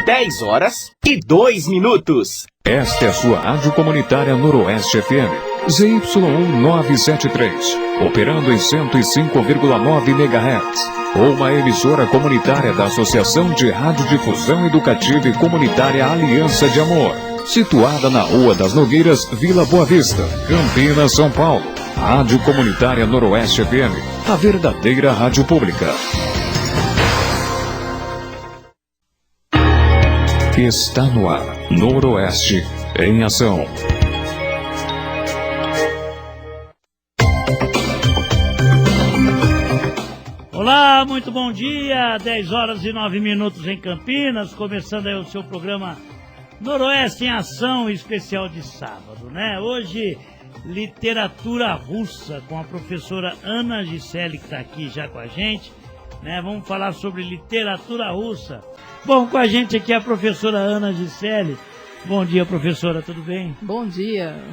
10h02. Esta é a sua rádio comunitária Noroeste FM, ZY1973, operando em 105,9 MHz. Uma emissora comunitária da Associação de Radiodifusão Educativa e Comunitária Aliança de Amor, situada na Rua das Nogueiras, Vila Boa Vista, Campinas, São Paulo. Rádio Comunitária Noroeste FM, a verdadeira rádio pública. Está no ar, Noroeste em ação. Olá, muito bom dia, 10h09 em Campinas, começando aí o seu programa Noroeste em Ação, especial de sábado, né? Hoje, literatura russa, com a professora Ana Gisele, que está aqui já com a gente, né? Vamos falar sobre literatura russa. Bom, com a gente aqui a professora Ana Gisele. Bom dia, professora, tudo bem? Bom dia.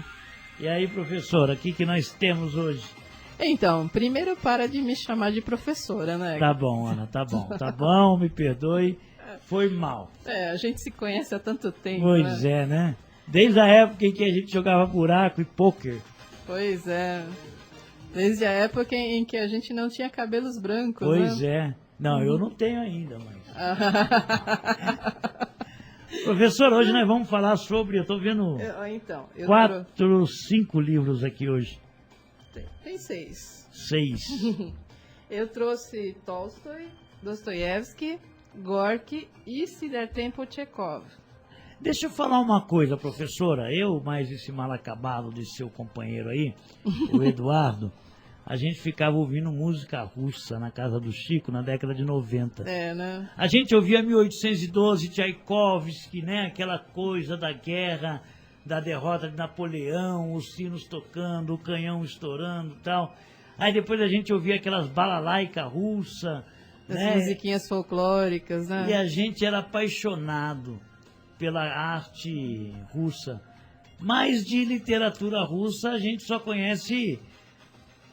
E aí, professora, o que nós temos hoje? Então, primeiro para de me chamar de professora, né? Tá bom, Ana, tá bom, me perdoe, foi mal. A gente se conhece há tanto tempo, Pois é, né? Desde a época em que a gente jogava buraco e pôquer. Pois é, desde a época em que a gente não tinha cabelos brancos, Pois né? é. Não, eu não tenho ainda, mas... Professor, hoje nós vamos falar sobre, eu tô vendo quatro, 5 livros aqui hoje. Tem 6. 6. Eu trouxe Tolstói, Dostoiévski, Gorky e Siddhartha Tchekhov. Deixa eu falar uma coisa, professora. Eu, mais esse mal acabado de seu companheiro aí, o Eduardo, a gente ficava ouvindo música russa na casa do Chico na década de 90. Né? A gente ouvia 1812, Tchaikovsky, né? Aquela coisa da guerra, da derrota de Napoleão, os sinos tocando, o canhão estourando e tal. Aí depois a gente ouvia aquelas balalaica russa, as né? musiquinhas folclóricas, né? E a gente era apaixonado pela arte russa. Mas de literatura russa a gente só conhece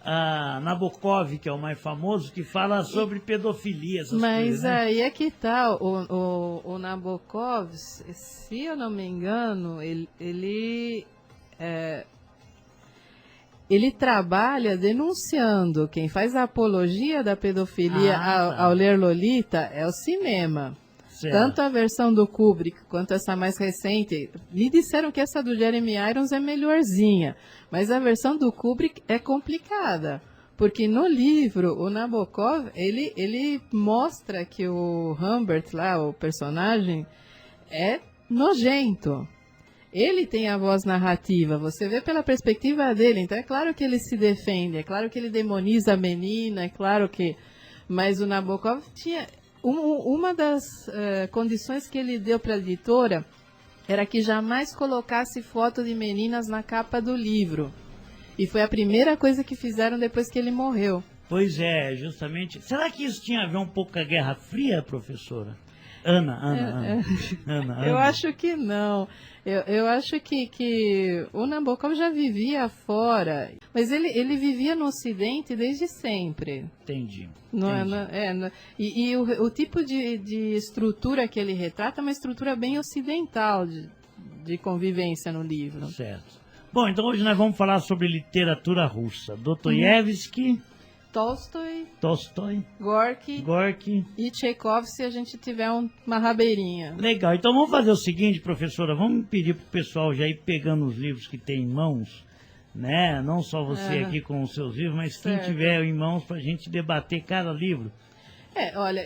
a Nabokov, que é o mais famoso, que fala sobre pedofilia, essas coisas, né? Aí é que tá, o Nabokov, se eu não me engano, ele trabalha denunciando. Quem faz a apologia da pedofilia ao ler Lolita é o cinema. Certo. Tanto a versão do Kubrick quanto essa mais recente. Me disseram que essa do Jeremy Irons é melhorzinha, mas a versão do Kubrick é complicada. Porque no livro, o Nabokov, ele mostra que o Humbert, lá, o personagem, é nojento. Ele tem a voz narrativa, você vê pela perspectiva dele, então é claro que ele se defende, é claro que ele demoniza a menina, é claro que... Mas o Nabokov tinha... Uma das condições que ele deu para a editora era que jamais colocasse foto de meninas na capa do livro. E foi a primeira coisa que fizeram depois que ele morreu. Pois é, justamente. Será que isso tinha a ver um pouco com a Guerra Fria, professora? Ana. Eu acho que não. Eu acho que o Nabokov já vivia fora, mas ele vivia no Ocidente desde sempre. Entendi. E o tipo de estrutura que ele retrata é uma estrutura bem ocidental de convivência no livro. Certo. Bom, então hoje nós vamos falar sobre literatura russa. Dostoiévski, Tolstói, Gorky e Tchekhov, se a gente tiver uma rabeirinha. Legal, então vamos fazer o seguinte, professora, vamos pedir pro pessoal já ir pegando os livros que tem em mãos, né? Não só você aqui com os seus livros, mas quem tiver em mãos pra gente debater cada livro. Olha,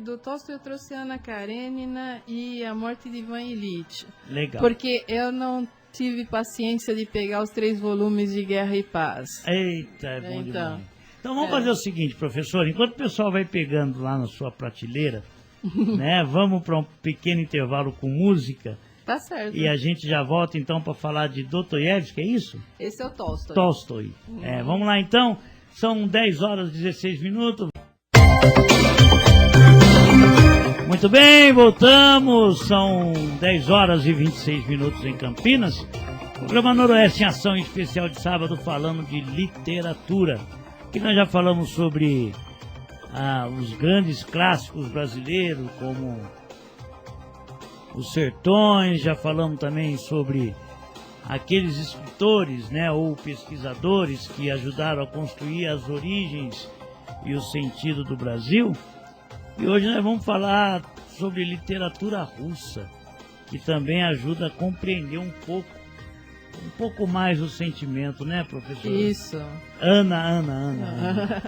do Tolstói eu trouxe Ana Karenina e A Morte de Ivan Ilitch. Legal. Porque eu não tive paciência de pegar os 3 volumes de Guerra e Paz. Eita, é bom demais. Então vamos fazer o seguinte, professor, enquanto o pessoal vai pegando lá na sua prateleira, né, vamos para um pequeno intervalo com música. Tá certo. E a gente já volta então para falar de Dostoiévski, é isso? Esse é o Tolstói. Tolstói. Vamos lá então, são 10h16. Muito bem, voltamos, são 10h26 em Campinas. Programa Noroeste em Ação especial de sábado falando de literatura. Que nós já falamos sobre os grandes clássicos brasileiros, como os sertões, já falamos também sobre aqueles escritores, né, ou pesquisadores que ajudaram a construir as origens e o sentido do Brasil. E hoje nós vamos falar sobre literatura russa, que também ajuda a compreender um pouco mais o sentimento, né, professor? Isso. Ana.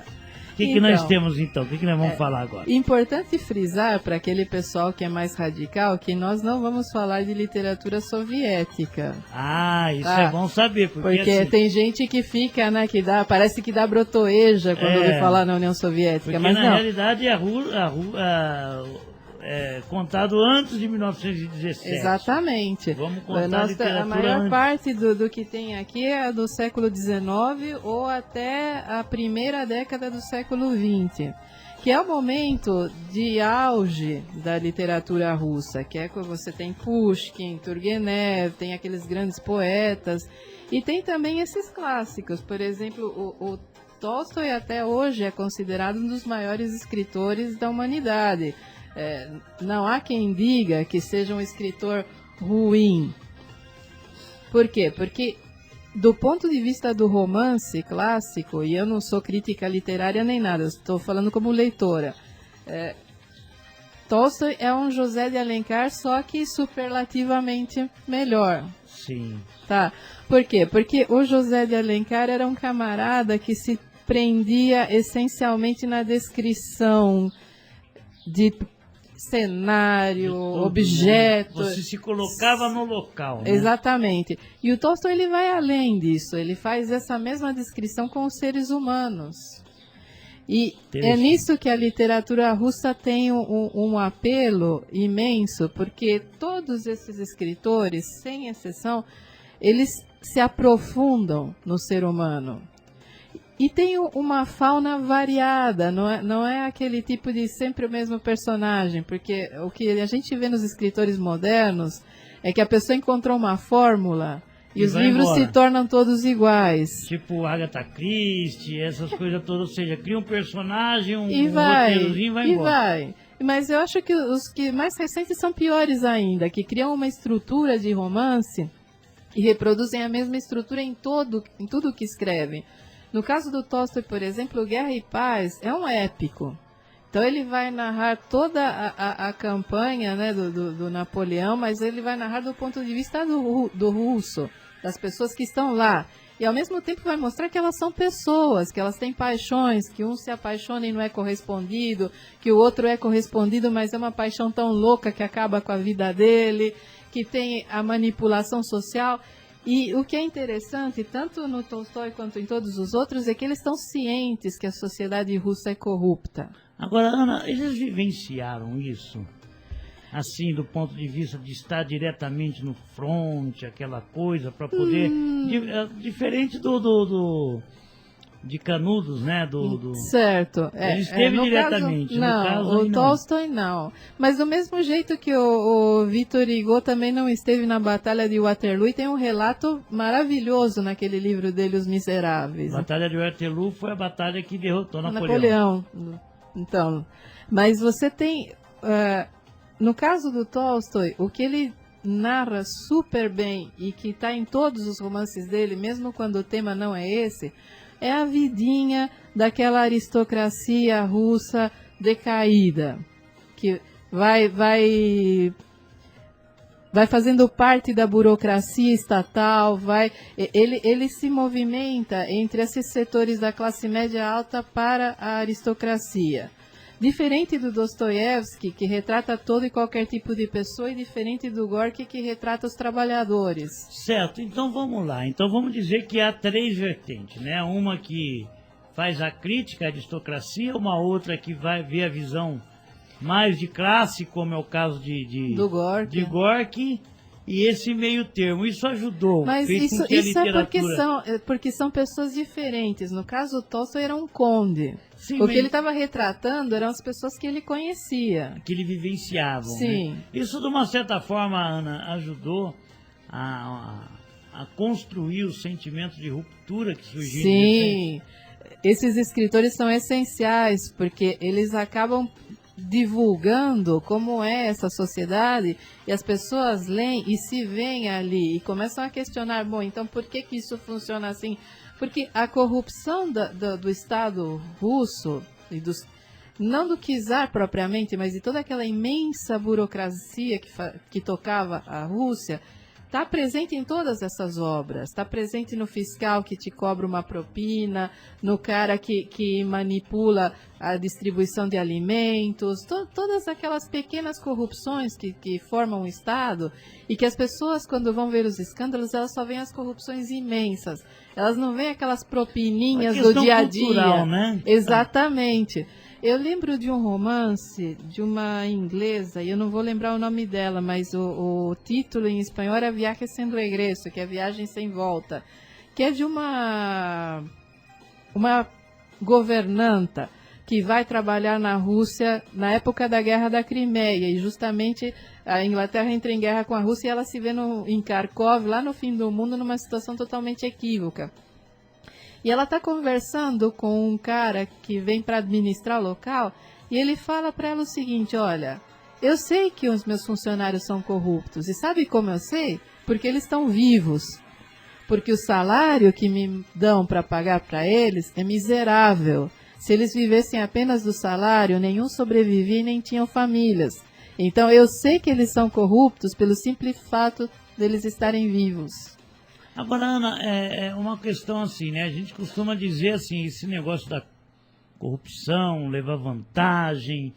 O que nós temos então? O que nós vamos falar agora? Importante frisar para aquele pessoal que é mais radical que nós não vamos falar de literatura soviética. Isso é bom saber. Porque assim, tem gente que fica, né, parece que dá brotoeja quando ouve falar na União Soviética. Mas na realidade é contado antes de 1917. Exatamente. Vamos contar a maior parte do que tem aqui é do século XIX ou até a primeira década do século XX, que é o momento de auge da literatura russa, que é quando você tem Pushkin, Turgenev, tem aqueles grandes poetas, e tem também esses clássicos. Por exemplo, o Tolstói até hoje é considerado um dos maiores escritores da humanidade. Não há quem diga que seja um escritor ruim. Por quê? Porque do ponto de vista do romance clássico, e eu não sou crítica literária nem nada, eu estou falando como leitora, Tolstói é um José de Alencar, só que superlativamente melhor. Sim. Tá. Por quê? Porque o José de Alencar era um camarada que se prendia essencialmente na descrição de cenário, objeto. Você se colocava no local, né? Exatamente. E o Tolstói, ele vai além disso. Ele faz essa mesma descrição com os seres humanos. E é nisso que a literatura russa tem um apelo imenso, porque todos esses escritores, sem exceção, eles se aprofundam no ser humano. E tem uma fauna variada, não é aquele tipo de sempre o mesmo personagem, porque o que a gente vê nos escritores modernos é que a pessoa encontrou uma fórmula e os livros se tornam todos iguais. Tipo Agatha Christie, essas coisas todas, ou seja, cria um personagem, um roteirozinho e vai embora. Mas eu acho que os que mais recentes são piores ainda, que criam uma estrutura de romance e reproduzem a mesma estrutura em tudo que escrevem. No caso do Tolstói, por exemplo, Guerra e Paz é um épico. Então ele vai narrar toda a campanha, né, do Napoleão, mas ele vai narrar do ponto de vista do russo, das pessoas que estão lá. E ao mesmo tempo vai mostrar que elas são pessoas, que elas têm paixões, que um se apaixona e não é correspondido, que o outro é correspondido, mas é uma paixão tão louca que acaba com a vida dele, que tem a manipulação social. E o que é interessante, tanto no Tolstói quanto em todos os outros, é que eles estão cientes que a sociedade russa é corrupta. Agora, Ana, eles vivenciaram isso? Assim, do ponto de vista de estar diretamente no fronte, aquela coisa, para poder... Diferente de Canudos, né? Certo. Ele esteve diretamente. Não, o Tolstói não. Mas do mesmo jeito que o Victor Hugo também não esteve na Batalha de Waterloo, e tem um relato maravilhoso naquele livro dele, Os Miseráveis. A Batalha de Waterloo foi a batalha que derrotou Napoleão. Então, mas você tem... no caso do Tolstói, o que ele narra super bem e que está em todos os romances dele, mesmo quando o tema não é esse, é a vidinha daquela aristocracia russa decaída, que vai fazendo parte da burocracia estatal, ele se movimenta entre esses setores da classe média alta para a aristocracia. Diferente do Dostoiévski, que retrata todo e qualquer tipo de pessoa, e diferente do Gorky, que retrata os trabalhadores. Certo, então vamos lá. Então vamos dizer que há três vertentes, né? Uma que faz a crítica à aristocracia, uma outra que vai ver a visão mais de classe, como é o caso do Gorky. De Gorky, e esse meio termo. Isso ajudou. Mas isso é porque são pessoas diferentes. No caso, o Tolstói era um conde. Sim, o que ele estava retratando eram as pessoas que ele conhecia. Que ele vivenciava. Sim. Né? Isso, de uma certa forma, Ana, ajudou a construir o sentimento de ruptura que surgiu. Sim. Esses escritores são essenciais, porque eles acabam divulgando como é essa sociedade, e as pessoas leem e se veem ali e começam a questionar, bom, então por que isso funciona assim? Porque a corrupção do Estado russo, e não do czar propriamente, mas de toda aquela imensa burocracia que tocava a Rússia, está presente em todas essas obras. Está presente no fiscal que te cobra uma propina, no cara que manipula a distribuição de alimentos, todas aquelas pequenas corrupções que formam o Estado, e que as pessoas, quando vão ver os escândalos, elas só veem as corrupções imensas. Elas não veem aquelas propininhas do dia a dia. Cultural, né? Exatamente. Eu lembro de um romance de uma inglesa, e eu não vou lembrar o nome dela, mas o título em espanhol era Viaje sem regresso, que é Viagem Sem Volta, que é de uma governanta que vai trabalhar na Rússia na época da Guerra da Crimeia, e justamente a Inglaterra entra em guerra com a Rússia e ela se vê em Kharkov, lá no fim do mundo, numa situação totalmente equívoca. E ela está conversando com um cara que vem para administrar o local, e ele fala para ela o seguinte, olha, eu sei que os meus funcionários são corruptos, e sabe como eu sei? Porque eles estão vivos. Porque o salário que me dão para pagar para eles é miserável. Se eles vivessem apenas do salário, nenhum sobrevivia e nem tinham famílias. Então eu sei que eles são corruptos pelo simples fato deles estarem vivos. Agora, Ana, é uma questão assim, né? A gente costuma dizer assim, esse negócio da corrupção, levar vantagem,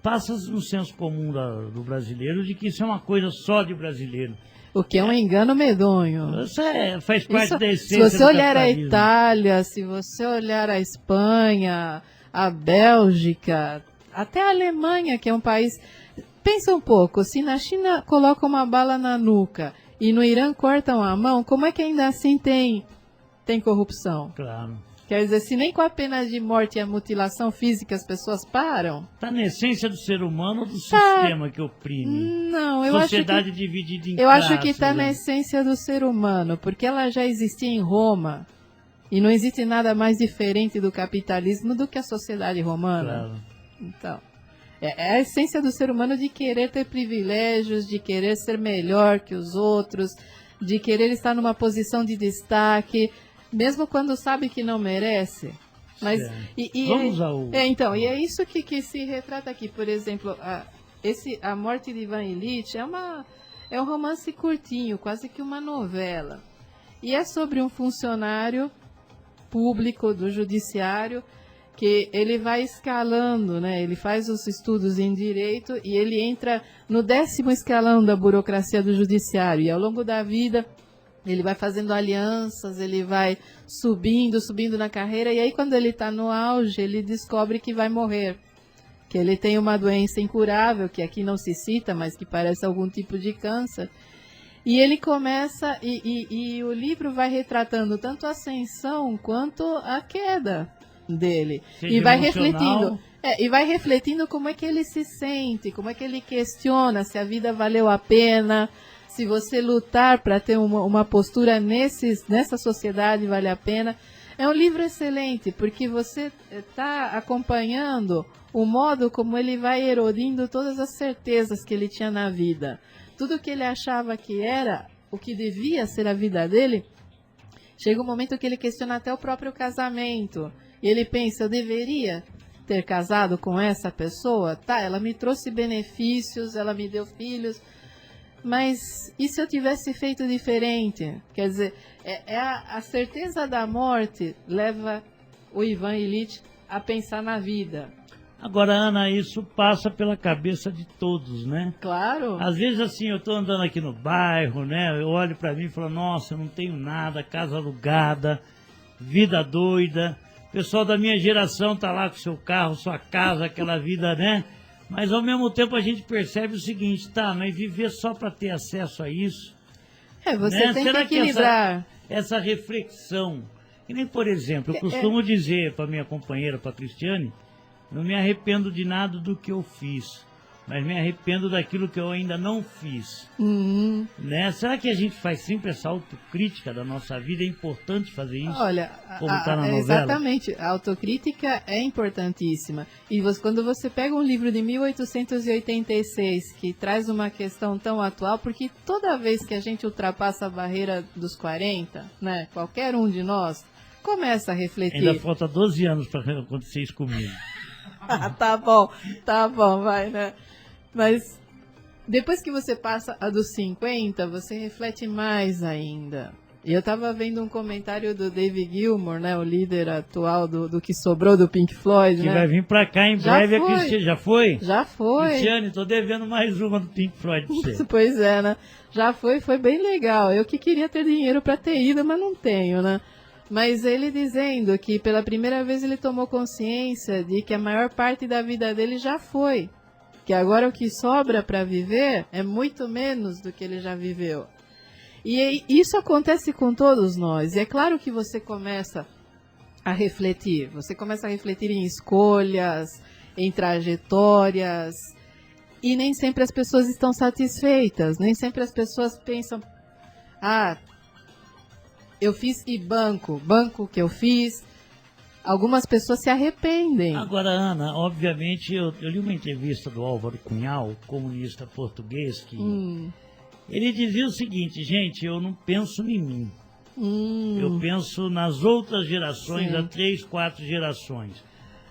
passa no senso comum do brasileiro de que isso é uma coisa só de brasileiro. O que é um engano medonho. Isso faz parte da essência. Se você olhar a Itália, se você olhar a Espanha, a Bélgica, até a Alemanha, que é um país... Pensa um pouco, se na China colocam uma bala na nuca e no Irã cortam a mão, como é que ainda assim tem corrupção? Claro. Quer dizer, se nem com a pena de morte e a mutilação física as pessoas param... Está na essência do ser humano ou do sistema que oprime? Não, eu acho que... Sociedade dividida em Eu classes, acho que está né? na essência do ser humano, porque ela já existia em Roma, e não existe nada mais diferente do capitalismo do que a sociedade romana. Claro. Então, é a essência do ser humano de querer ter privilégios, de querer ser melhor que os outros, de querer estar numa posição de destaque, mesmo quando sabe que não merece. Mas, Vamos ao... Então, e é isso que se retrata aqui. Por exemplo, a morte de Ivan Ilitch é um romance curtinho, quase que uma novela. E é sobre um funcionário público do judiciário que ele vai escalando, né? Ele faz os estudos em direito e ele entra no 10º escalão da burocracia do judiciário. E ao longo da vida ele vai fazendo alianças, ele vai subindo na carreira, e aí quando ele está no auge, ele descobre que vai morrer. Que ele tem uma doença incurável, que aqui não se cita, mas que parece algum tipo de câncer. E ele começa, e o livro vai retratando tanto a ascensão quanto a queda dele. Seja e vai emocional. refletindo como é que ele se sente, como é que ele questiona se a vida valeu a pena, se você lutar para ter uma postura nessa sociedade vale a pena. É um livro excelente, porque você está acompanhando o modo como ele vai erodindo todas as certezas que ele tinha na vida. Tudo que ele achava que era o que devia ser a vida dele, chega um momento que ele questiona até o próprio casamento. E ele pensa, eu deveria ter casado com essa pessoa? Tá, ela me trouxe benefícios, ela me deu filhos, mas e se eu tivesse feito diferente? Quer dizer, a certeza da morte leva o Ivan Ilitch a pensar na vida. Agora, Ana, isso passa pela cabeça de todos, né? Claro. Às vezes, assim, eu tô andando aqui no bairro, né? Eu olho pra mim e falo, nossa, eu não tenho nada, casa alugada, vida doida. O pessoal da minha geração tá lá com seu carro, sua casa, aquela vida, né? Mas, ao mesmo tempo, a gente percebe o seguinte, tá, mas viver só pra ter acesso a isso... Você tem Será que equilibrar. essa reflexão, que nem, por exemplo, eu costumo dizer pra minha companheira, pra Cristiane, não me arrependo de nada do que eu fiz. mas me arrependo daquilo que eu ainda não fiz. Né? Será que a gente faz sempre essa autocrítica da nossa vida? É importante fazer isso? Olha, como tá na novela? exatamente, a autocrítica é importantíssima. E quando você pega um livro de 1886 que traz uma questão tão atual, porque toda vez que a gente ultrapassa a barreira dos 40, né, qualquer um de nós começa a refletir. Ainda falta 12 anos para acontecer isso comigo. Tá bom, vai, né? Mas depois que você passa a dos 50, você reflete mais ainda. E eu tava vendo um comentário do David Gilmour, né? O líder atual do que sobrou do Pink Floyd, que né? vai vir pra cá em Já breve. foi. A Cristiane, já foi? Já foi. Cristiane, tô devendo mais uma do Pink Floyd pra você. Pois é, né? Já foi bem legal. Eu que queria ter dinheiro para ter ido, mas não tenho, né? Mas ele dizendo que pela primeira vez ele tomou consciência de que a maior parte da vida dele já foi. Que agora o que sobra para viver é muito menos do que ele já viveu. E isso acontece com todos nós. E é claro que você começa a refletir. Você começa a refletir em escolhas, em trajetórias. E nem sempre as pessoas estão satisfeitas. Nem sempre as pessoas pensam... eu fiz banco que eu fiz. Algumas pessoas se arrependem. Agora, Ana, obviamente, eu li uma entrevista do Álvaro Cunhal, comunista português, que ele dizia o seguinte: gente, eu não penso em mim. Eu penso nas outras gerações, Sim. há 3, 4 gerações.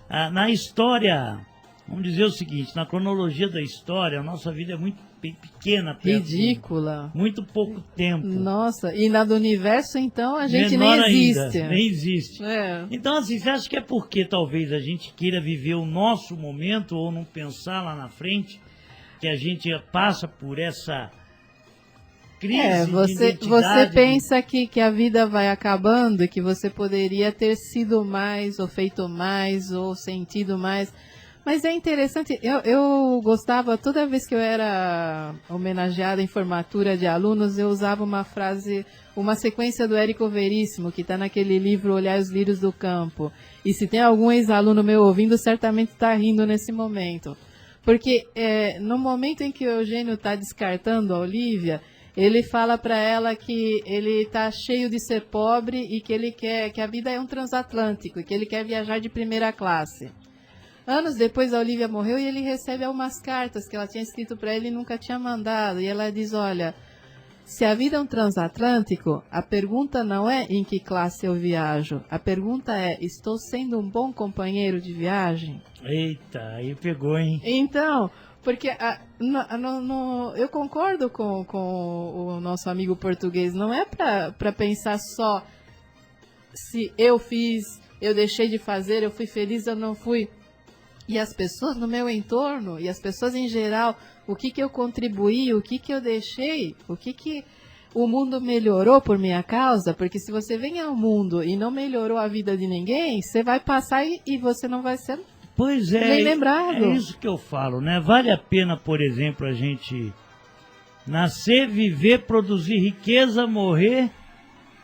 Na história, vamos dizer o seguinte, na cronologia da história, a nossa vida é muito pequena. Ridícula. Muito pouco tempo. Nossa, e na do universo, então, a gente Menor nem existe. ainda, nem existe. É. Então, assim, você acha que é porque talvez a gente queira viver o nosso momento ou não pensar lá na frente, que a gente passa por essa crise de você identidade? pensa que a vida vai acabando e que você poderia ter sido mais, ou feito mais, ou sentido mais. Mas é interessante, eu gostava, toda vez que eu era homenageada em formatura de alunos, eu usava uma frase, uma sequência do Érico Veríssimo, que está naquele livro Olhar os Lírios do Campo. E se tem algum ex-aluno meu ouvindo, certamente está rindo nesse momento. Porque no momento em que o Eugênio está descartando a Olívia, ele fala para ela que ele está cheio de ser pobre e que ele quer, que a vida é um transatlântico e que ele quer viajar de primeira classe. Anos depois a Olívia morreu e ele recebe algumas cartas que ela tinha escrito para ele e nunca tinha mandado. E ela diz, olha, se a vida é um transatlântico, a pergunta não é em que classe eu viajo. A pergunta é, estou sendo um bom companheiro de viagem? Eita, aí pegou, hein? Então, porque eu concordo com o nosso amigo português. Não é para pensar só se eu fiz, eu deixei de fazer, eu fui feliz, eu não fui. E as pessoas no meu entorno, e as pessoas em geral, o que eu contribuí, o que eu deixei, o que o mundo melhorou por minha causa, porque se você vem ao mundo e não melhorou a vida de ninguém, você vai passar e você não vai ser bem lembrado. É isso que eu falo, né? Vale a pena, por exemplo, a gente nascer, viver, produzir riqueza, morrer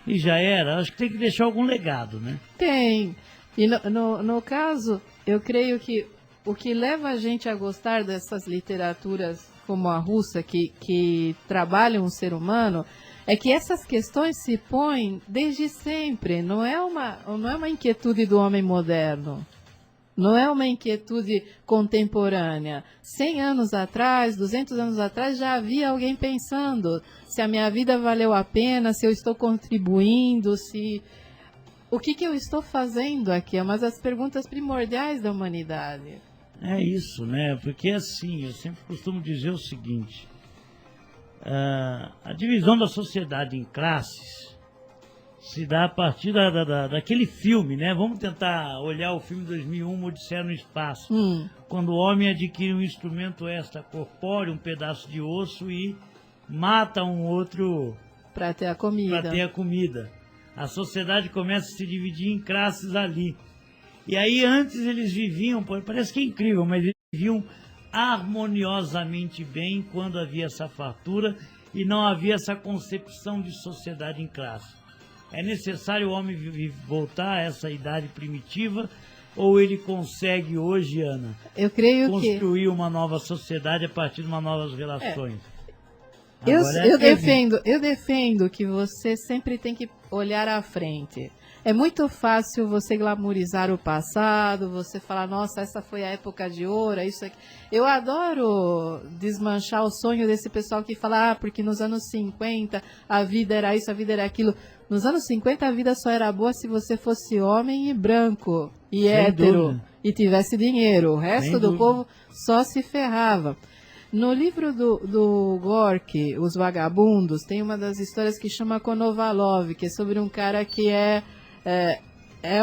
e já era. Acho que tem que deixar algum legado, né? Tem. E no caso, eu creio que o que leva a gente a gostar dessas literaturas como a russa, que trabalham o ser humano, é que essas questões se põem desde sempre. Não é uma inquietude do homem moderno. Não é uma inquietude contemporânea. 100 anos atrás, 200 anos atrás, já havia alguém pensando se a minha vida valeu a pena, se eu estou contribuindo, se... O que eu estou fazendo aqui? É uma das perguntas primordiais da humanidade. É isso, né? Porque assim, eu sempre costumo dizer o seguinte, a divisão da sociedade em classes se dá a partir daquele filme, né? Vamos tentar olhar o filme 2001, Odisseia no Espaço, quando o homem adquire um instrumento extracorpóreo, um pedaço de osso e mata um outro para ter a comida. A sociedade começa a se dividir em classes ali. E aí antes eles viviam, parece que é incrível, mas eles viviam harmoniosamente bem quando havia essa fartura e não havia essa concepção de sociedade em classe. É necessário o homem voltar a essa idade primitiva ou ele consegue hoje, Ana, eu creio construir uma nova sociedade a partir de uma novas relações? Eu defendo que você sempre tem que olhar à frente. É muito fácil você glamourizar o passado, você falar, nossa, essa foi a época de ouro, isso aqui. Eu adoro desmanchar o sonho desse pessoal que fala, porque nos anos 50 a vida era isso, a vida era aquilo. Nos anos 50 a vida só era boa se você fosse homem e branco, e Sem hétero, dúvida. e tivesse dinheiro. O resto Sem do dúvida. povo só se ferrava. No livro do Gorky, Os Vagabundos, tem uma das histórias que chama Konovalov, que é sobre um cara que é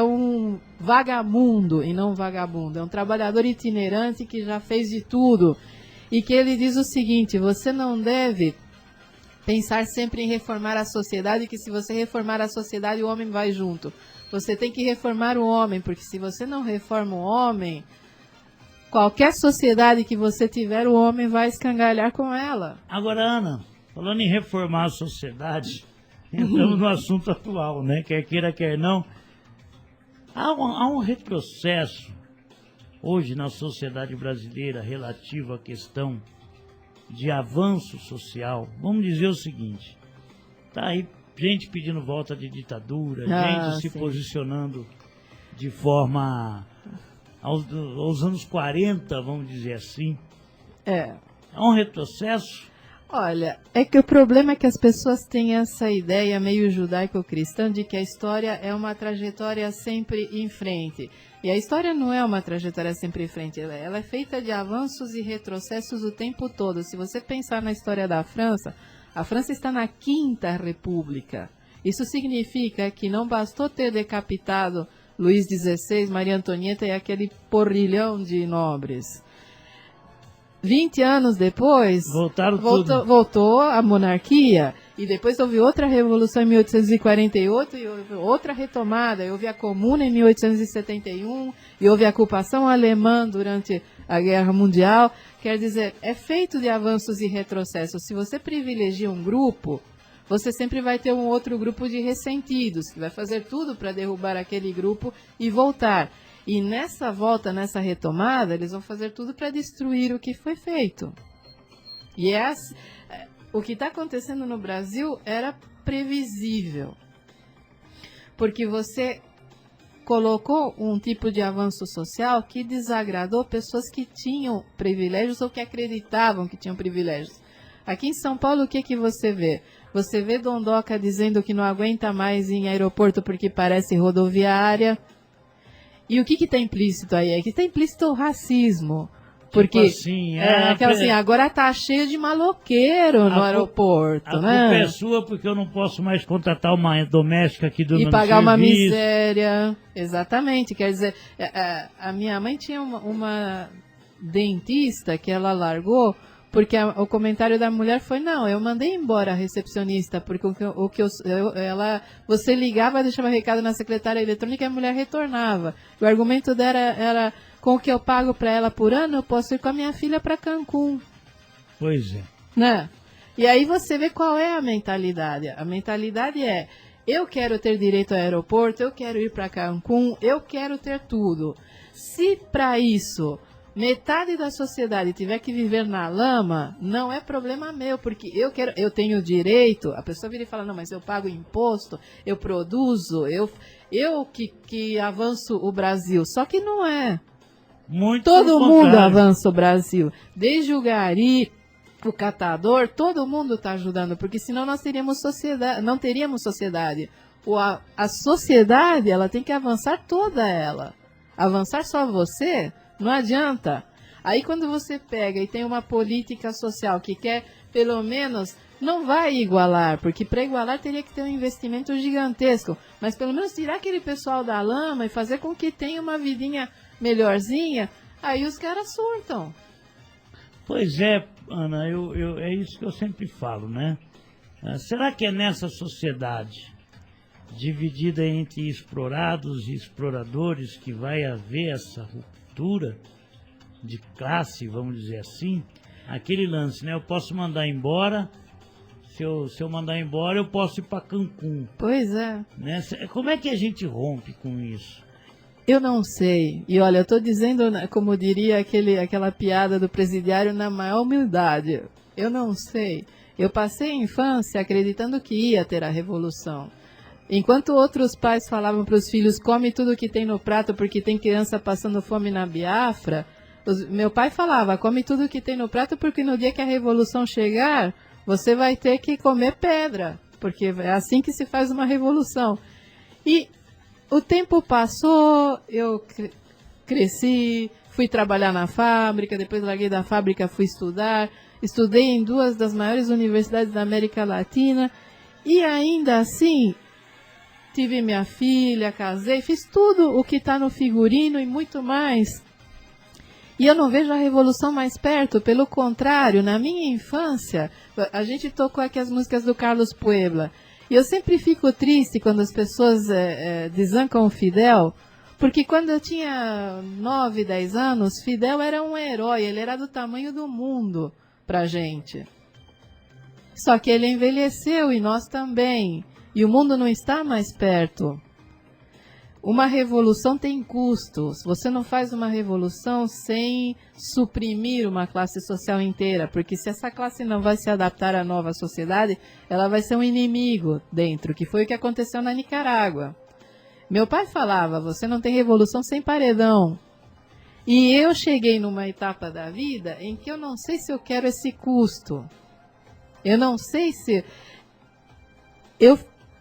um vagamundo e não vagabundo. É um trabalhador itinerante que já fez de tudo. E que ele diz o seguinte, você não deve pensar sempre em reformar a sociedade, que se você reformar a sociedade, o homem vai junto. Você tem que reformar o homem, porque se você não reforma o homem, qualquer sociedade que você tiver, o homem vai escangalhar com ela. Agora, Ana, falando em reformar a sociedade, entramos no assunto atual, né? Quer queira, quer não. Há um retrocesso hoje na sociedade brasileira relativo à questão de avanço social. Vamos dizer o seguinte, tá aí gente pedindo volta de ditadura, gente se posicionando de forma aos anos 40, vamos dizer assim. É um retrocesso? Olha, é que o problema é que as pessoas têm essa ideia meio judaico-cristã de que a história é uma trajetória sempre em frente. E a história não é uma trajetória sempre em frente, ela é feita de avanços e retrocessos o tempo todo. Se você pensar na história da França, a França está na Quinta República. Isso significa que não bastou ter decapitado Luís XVI, Maria Antonieta e aquele porrilhão de nobres. 20 anos depois, voltou a monarquia, e depois houve outra revolução em 1848, e houve outra retomada, e houve a Comuna em 1871, e houve a ocupação alemã durante a Guerra Mundial. Quer dizer, é feito de avanços e retrocessos. Se você privilegia um grupo, você sempre vai ter um outro grupo de ressentidos, que vai fazer tudo para derrubar aquele grupo e voltar. E nessa volta, nessa retomada, eles vão fazer tudo para destruir o que foi feito. E o que está acontecendo no Brasil era previsível. Porque você colocou um tipo de avanço social que desagradou pessoas que tinham privilégios ou que acreditavam que tinham privilégios. Aqui em São Paulo, o que você vê? Você vê Dondoca dizendo que não aguenta mais ir em aeroporto porque parece rodoviária. E o que está implícito aí? É que está implícito o racismo. Porque tipo assim, agora tá cheio de maloqueiro no aeroporto, né? A culpa é sua porque eu não posso mais contratar uma doméstica aqui do meu e pagar serviço. Uma miséria. Exatamente. Quer dizer, a minha mãe tinha uma dentista que ela largou porque o comentário da mulher foi, não, eu mandei embora a recepcionista, porque você ligava, deixava recado na secretária eletrônica e a mulher retornava. O argumento dela era, com o que eu pago para ela por ano, eu posso ir com a minha filha para Cancún. Pois é. Né? E aí você vê qual é a mentalidade. A mentalidade é, eu quero ter direito ao aeroporto, eu quero ir para Cancún, eu quero ter tudo. Se para isso metade da sociedade tiver que viver na lama, não é problema meu, porque eu tenho direito. A pessoa vira e fala, não, mas eu pago imposto, eu produzo, eu que avanço o Brasil. Só que não é. Todo mundo avança o Brasil. Desde o gari, o catador, todo mundo está ajudando, porque senão nós teríamos sociedade, não teríamos sociedade. A sociedade, ela tem que avançar toda ela. Avançar só você não adianta. Aí quando você pega e tem uma política social que quer, pelo menos, não vai igualar, porque para igualar teria que ter um investimento gigantesco, mas pelo menos tirar aquele pessoal da lama e fazer com que tenha uma vidinha melhorzinha, aí os caras surtam. Pois é, Ana, é isso que eu sempre falo, né? Será que é nessa sociedade dividida entre explorados e exploradores que vai haver essa ruptura de classe, vamos dizer assim? Aquele lance, né? Eu posso mandar embora, se eu mandar embora, eu posso ir para Cancún. Pois é. Né? Como é que a gente rompe com isso? Eu não sei. E olha, eu estou dizendo, como diria aquela piada do presidiário, na maior humildade. Eu não sei. Eu passei a infância acreditando que ia ter a revolução. Enquanto outros pais falavam para os filhos, come tudo que tem no prato porque tem criança passando fome na Biafra, meu pai falava, come tudo que tem no prato porque no dia que a revolução chegar, você vai ter que comer pedra, porque é assim que se faz uma revolução. E o tempo passou, eu cresci, fui trabalhar na fábrica, depois larguei da fábrica, fui estudar, estudei em 2 das maiores universidades da América Latina, e ainda assim, tive minha filha, casei, fiz tudo o que está no figurino e muito mais. E eu não vejo a revolução mais perto, pelo contrário, na minha infância, a gente tocou aqui as músicas do Carlos Puebla, e eu sempre fico triste quando as pessoas desancam o Fidel, porque quando eu tinha 9, 10 anos, Fidel era um herói, ele era do tamanho do mundo pra gente. Só que ele envelheceu e nós também, e o mundo não está mais perto. Uma revolução tem custos. Você não faz uma revolução sem suprimir uma classe social inteira, porque se essa classe não vai se adaptar à nova sociedade, ela vai ser um inimigo dentro, que foi o que aconteceu na Nicarágua. Meu pai falava, você não tem revolução sem paredão. E eu cheguei numa etapa da vida em que eu não sei se eu quero esse custo. Eu não sei se... Eu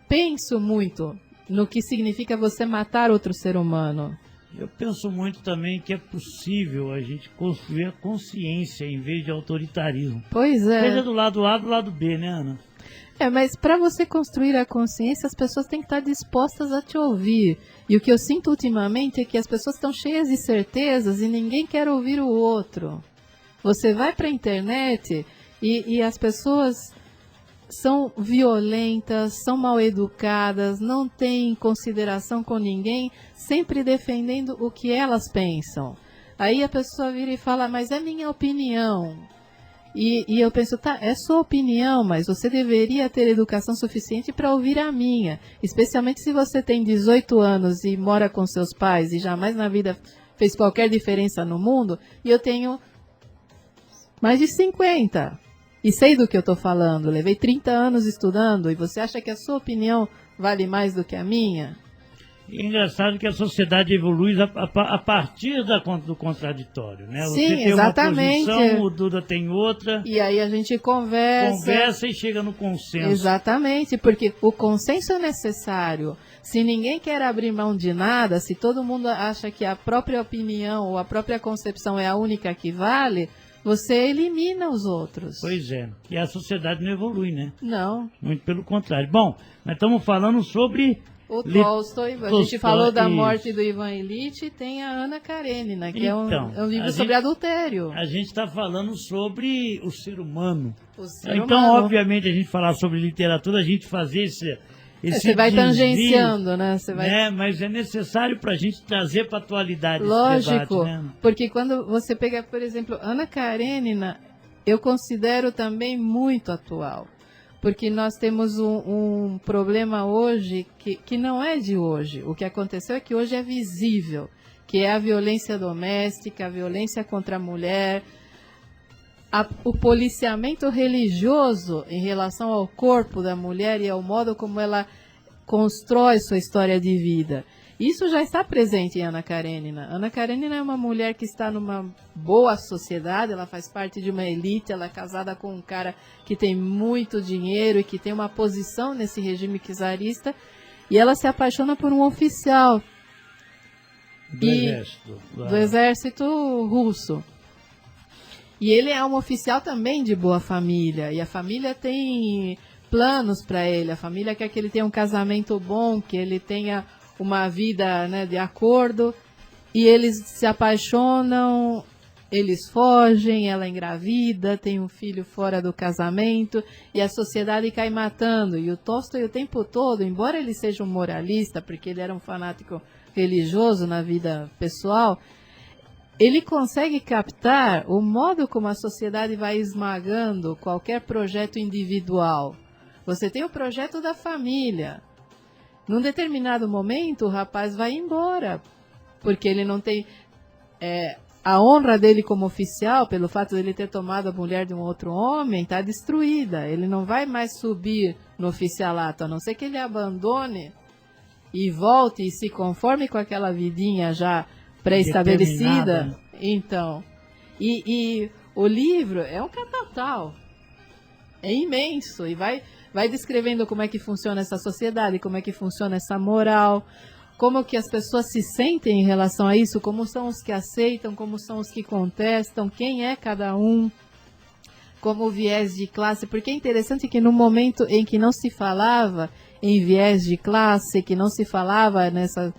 penso muito no que significa você matar outro ser humano. Eu penso muito também que é possível a gente construir a consciência em vez de autoritarismo. Pois é. Seja do lado A do lado B, né, Ana? Mas para você construir a consciência, as pessoas têm que estar dispostas a te ouvir. E o que eu sinto ultimamente é que as pessoas estão cheias de certezas e ninguém quer ouvir o outro. Você vai para a internet e as pessoas são violentas, são mal educadas, não têm consideração com ninguém, sempre defendendo o que elas pensam. Aí a pessoa vira e fala, mas é minha opinião. E eu penso, tá, é sua opinião, mas você deveria ter educação suficiente para ouvir a minha. Especialmente se você tem 18 anos e mora com seus pais e jamais na vida fez qualquer diferença no mundo, e eu tenho mais de 50. E sei do que eu estou falando, levei 30 anos estudando, e você acha que a sua opinião vale mais do que a minha? É engraçado que a sociedade evolui a partir do contraditório, né? Sim, você tem exatamente. Uma posição, o Duda tem outra. E aí a gente conversa E chega no consenso. Exatamente, porque o consenso é necessário. Se ninguém quer abrir mão de nada, se todo mundo acha que a própria opinião ou a própria concepção é a única que vale, você elimina os outros. Pois é. E a sociedade não evolui, né? Não. Muito pelo contrário. Bom, nós estamos falando sobre... O Tolstói, a gente falou da morte do Ivan Ilitch, e tem a Ana Karenina, que é um livro sobre adultério. A gente está falando sobre o ser humano. Então, obviamente, a gente falar sobre literatura, a gente fazer esse você vai tangenciando, né? Você vai... né? Mas é necessário para a gente trazer para a atualidade Lógico, esse debate, né? Porque quando você pega, por exemplo, Ana Karenina, eu considero também muito atual. Porque nós temos um problema hoje que não é de hoje. O que aconteceu é que hoje é visível, que é a violência doméstica, a violência contra a mulher, o policiamento religioso em relação ao corpo da mulher e ao modo como ela constrói sua história de vida. Isso já está presente em Ana Karenina. Ana Karenina é uma mulher que está numa boa sociedade, ela faz parte de uma elite, ela é casada com um cara que tem muito dinheiro e que tem uma posição nesse regime czarista, e ela se apaixona por um oficial do exército russo. E ele é um oficial também de boa família, e a família tem planos para ele, a família quer que ele tenha um casamento bom, que ele tenha uma vida, né, de acordo, e eles se apaixonam, eles fogem, ela engravida, tem um filho fora do casamento, e a sociedade cai matando. E o Tolstói o tempo todo, embora ele seja um moralista, porque ele era um fanático religioso na vida pessoal, ele consegue captar o modo como a sociedade vai esmagando qualquer projeto individual. Você tem o projeto da família. Num determinado momento, o rapaz vai embora, porque ele não tem... a honra dele como oficial, pelo fato de ele ter tomado a mulher de um outro homem, está destruída. Ele não vai mais subir no oficialato, a não ser que ele abandone e volte e se conforme com aquela vidinha já pré-estabelecida. Então, e o livro é um catatal, é imenso, e vai descrevendo como é que funciona essa sociedade, como é que funciona essa moral, como que as pessoas se sentem em relação a isso, como são os que aceitam, como são os que contestam, quem é cada um, como o viés de classe, porque é interessante que no momento em que não se falava em viés de classe, que não se falava nessa...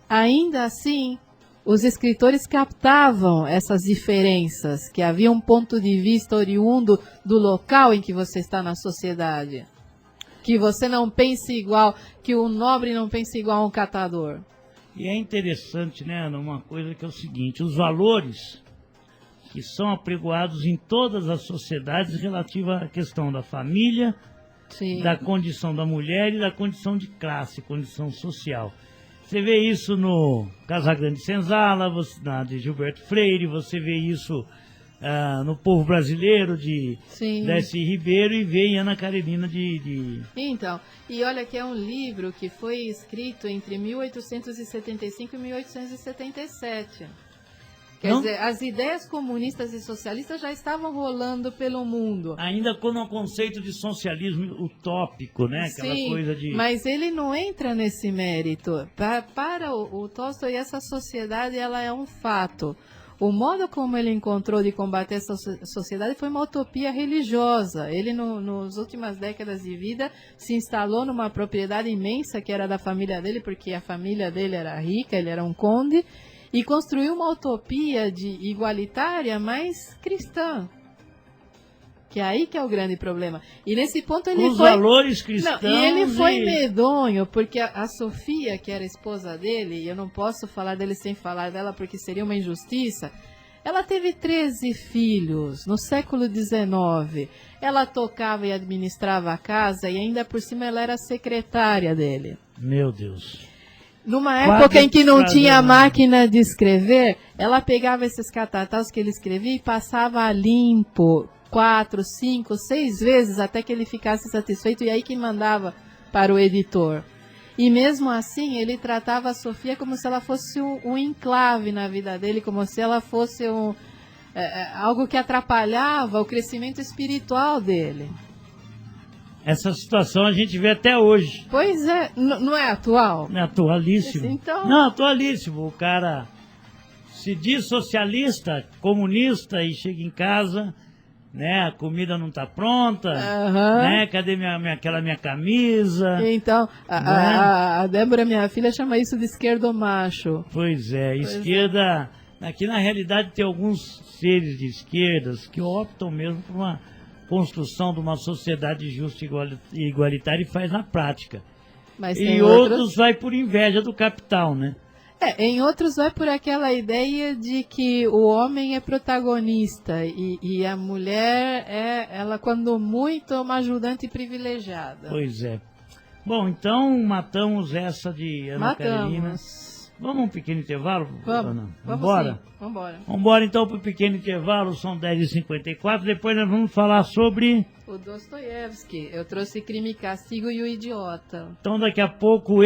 ainda assim, os escritores captavam essas diferenças, que havia um ponto de vista oriundo do local em que você está na sociedade. Que você não pense igual, que o nobre não pense igual a um catador. E é interessante, né, Ana, uma coisa que é o seguinte, os valores que são apregoados em todas as sociedades relativa à questão da família, Sim. da condição da mulher e da condição de classe, condição social. Você vê isso no Casagrande Senzala, de Gilberto Freire, você vê isso no Povo Brasileiro, de Darcy Ribeiro, e vê em Ana Karenina de... Então, e olha que é um livro que foi escrito entre 1875 e 1877. Quer dizer, as ideias comunistas e socialistas já estavam rolando pelo mundo. Ainda com o conceito de socialismo utópico, né? Aquela coisa de... Mas ele não entra nesse mérito. Para o Tolstói, essa sociedade ela é um fato. O modo como ele encontrou de combater essa sociedade foi uma utopia religiosa. Ele, nas últimas décadas de vida, se instalou numa propriedade imensa que era da família dele, porque a família dele era rica, ele era um conde, e construiu uma utopia igualitária, mas cristã. Que é aí que é o grande problema. E nesse ponto ele os valores cristãos. Não, e ele foi medonho, porque a Sofia, que era a esposa dele, e eu não posso falar dele sem falar dela, porque seria uma injustiça, ela teve 13 filhos no século XIX. Ela tocava e administrava a casa, e ainda por cima ela era secretária dele. Meu Deus. Numa época em que não tinha máquina de escrever, ela pegava esses catataus que ele escrevia e passava a limpo 4, 5, 6 vezes até que ele ficasse satisfeito, e aí que mandava para o editor. E mesmo assim, ele tratava a Sofia como se ela fosse um enclave na vida dele, como se ela fosse algo que atrapalhava o crescimento espiritual dele. Essa situação a gente vê até hoje. Pois é, não é atual? É atualíssimo. Então... Não, atualíssimo. O cara se diz socialista, comunista, e chega em casa, né, a comida não está pronta, né, cadê aquela minha camisa? Então, a Débora, minha filha, chama isso de esquerdomacho. Pois é, esquerda... Aqui na realidade tem alguns seres de esquerdas que optam mesmo por uma construção de uma sociedade justa e igualitária, e faz na prática. Mas e outros vai por inveja do capital, né? Em outros vai por aquela ideia de que o homem é protagonista e a mulher ela quando muito, é uma ajudante privilegiada. Pois é. Bom, então matamos essa de Ana Karenina. Vamos um pequeno intervalo, Ana? Vamos embora? Vamos embora então para o pequeno intervalo, são 10h54, depois nós vamos falar sobre... O Dostoiévski, eu trouxe Crime e Castigo e o Idiota. Então daqui a pouco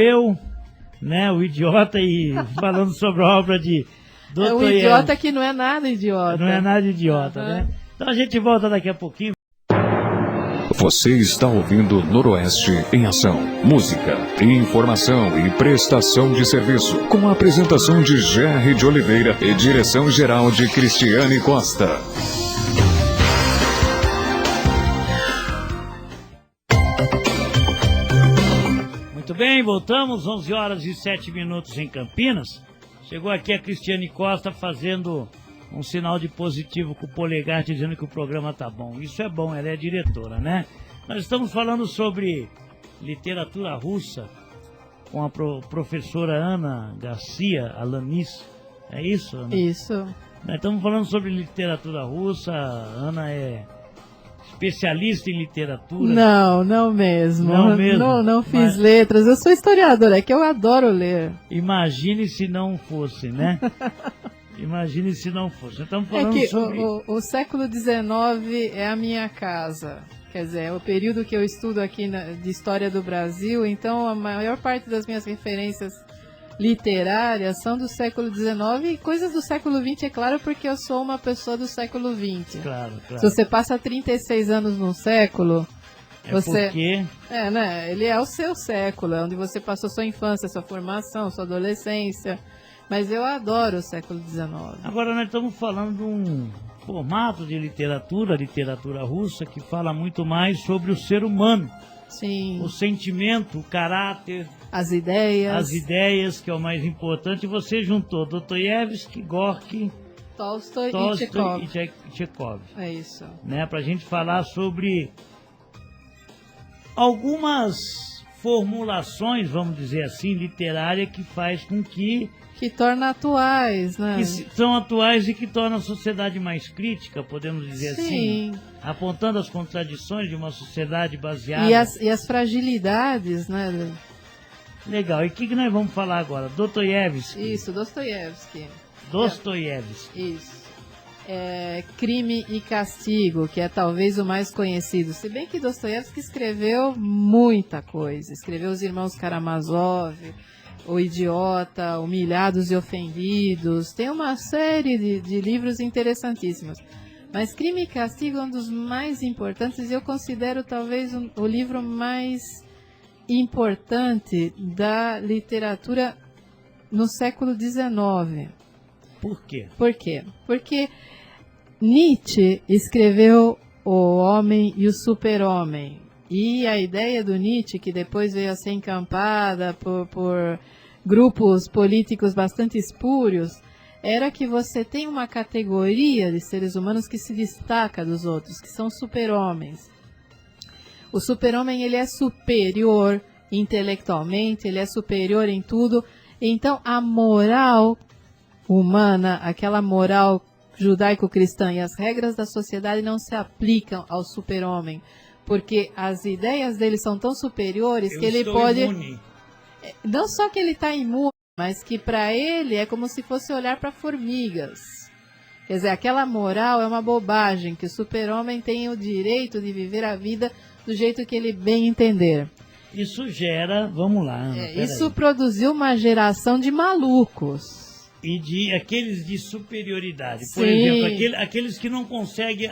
né, o Idiota, e falando sobre a obra de Dostoiévski. O Idiota que não é nada idiota. Não é nada idiota, né? Então a gente volta daqui a pouquinho. Você está ouvindo Noroeste em Ação. Música, informação e prestação de serviço. Com a apresentação de Gerry de Oliveira e direção geral de Cristiane Costa. Muito bem, voltamos, 11h07 em Campinas. Chegou aqui a Cristiane Costa fazendo um sinal de positivo com o polegar, dizendo que o programa tá bom. Isso é bom, ela é diretora, né? Nós estamos falando sobre literatura russa com a professora Ana Garcia Alanis. É isso, Ana? Isso. Nós estamos falando sobre literatura russa. A Ana é especialista em literatura? Não mesmo. Não mesmo? Não fiz letras. Eu sou historiadora, é que eu adoro ler. Imagine se não fosse, né? Imagine se não fosse. Estamos falando sobre... o século XIX é a minha casa. Quer dizer, é o período que eu estudo aqui de História do Brasil, então a maior parte das minhas referências literárias são do século XIX e coisas do século XX, é claro, porque eu sou uma pessoa do século XX. Claro. Se você passa 36 anos num século, porque... né? Ele é o seu século, é onde você passou sua infância, sua formação, sua adolescência. Mas eu adoro o século XIX. Agora nós estamos falando de um formato de literatura russa, que fala muito mais sobre o ser humano. Sim. O sentimento, o caráter... As ideias, que é o mais importante. Você juntou Dostoiévski, Gorky, Tolstói e Tchekov. É isso. Né, para a gente falar sobre algumas formulações, vamos dizer assim, literárias que faz com que torna atuais, né? Que são atuais e que tornam a sociedade mais crítica, podemos dizer assim, apontando as contradições de uma sociedade baseada... E as fragilidades, né? Legal, e o que nós vamos falar agora? Dostoiévski. Isso, Dostoiévski. Isso. Crime e Castigo, que é talvez o mais conhecido. Se bem que Dostoiévski escreveu muita coisa. Escreveu Os Irmãos Karamazov, O Idiota, Humilhados e Ofendidos. Tem uma série de livros interessantíssimos. Mas Crime e Castigo é um dos mais importantes e eu considero talvez o livro mais importante da literatura no século XIX. Por quê? Porque Nietzsche escreveu O Homem e o Super-Homem. E a ideia do Nietzsche, que depois veio a ser encampada por grupos políticos bastante espúrios, era que você tem uma categoria de seres humanos que se destaca dos outros, que são super-homens. O super-homem, ele é superior intelectualmente, ele é superior em tudo. Então, a moral humana, aquela moral judaico-cristã e as regras da sociedade não se aplicam ao super-homem, porque as ideias dele são tão superiores que ele pode... Imune. Não só que ele está imune, mas que para ele é como se fosse olhar para formigas. Quer dizer, aquela moral é uma bobagem, que o super-homem tem o direito de viver a vida do jeito que ele bem entender. Isso gera, vamos lá, Ana, isso produziu uma geração de malucos. E de aqueles de superioridade. Sim. Por exemplo, aqueles que não conseguem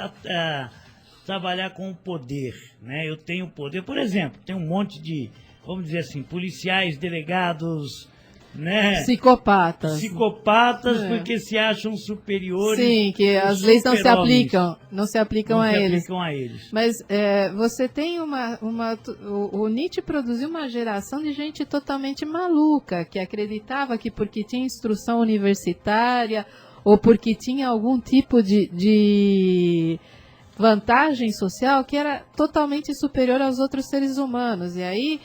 trabalhar com o poder, né? Eu tenho poder, por exemplo, tem um monte de, vamos dizer assim, policiais, delegados, né? Psicopatas, porque se acham superiores. Sim, que as leis não se aplicam a eles. Mas você tem o Nietzsche produziu uma geração de gente totalmente maluca, que acreditava que porque tinha instrução universitária ou porque tinha algum tipo de vantagem social que era totalmente superior aos outros seres humanos. E aí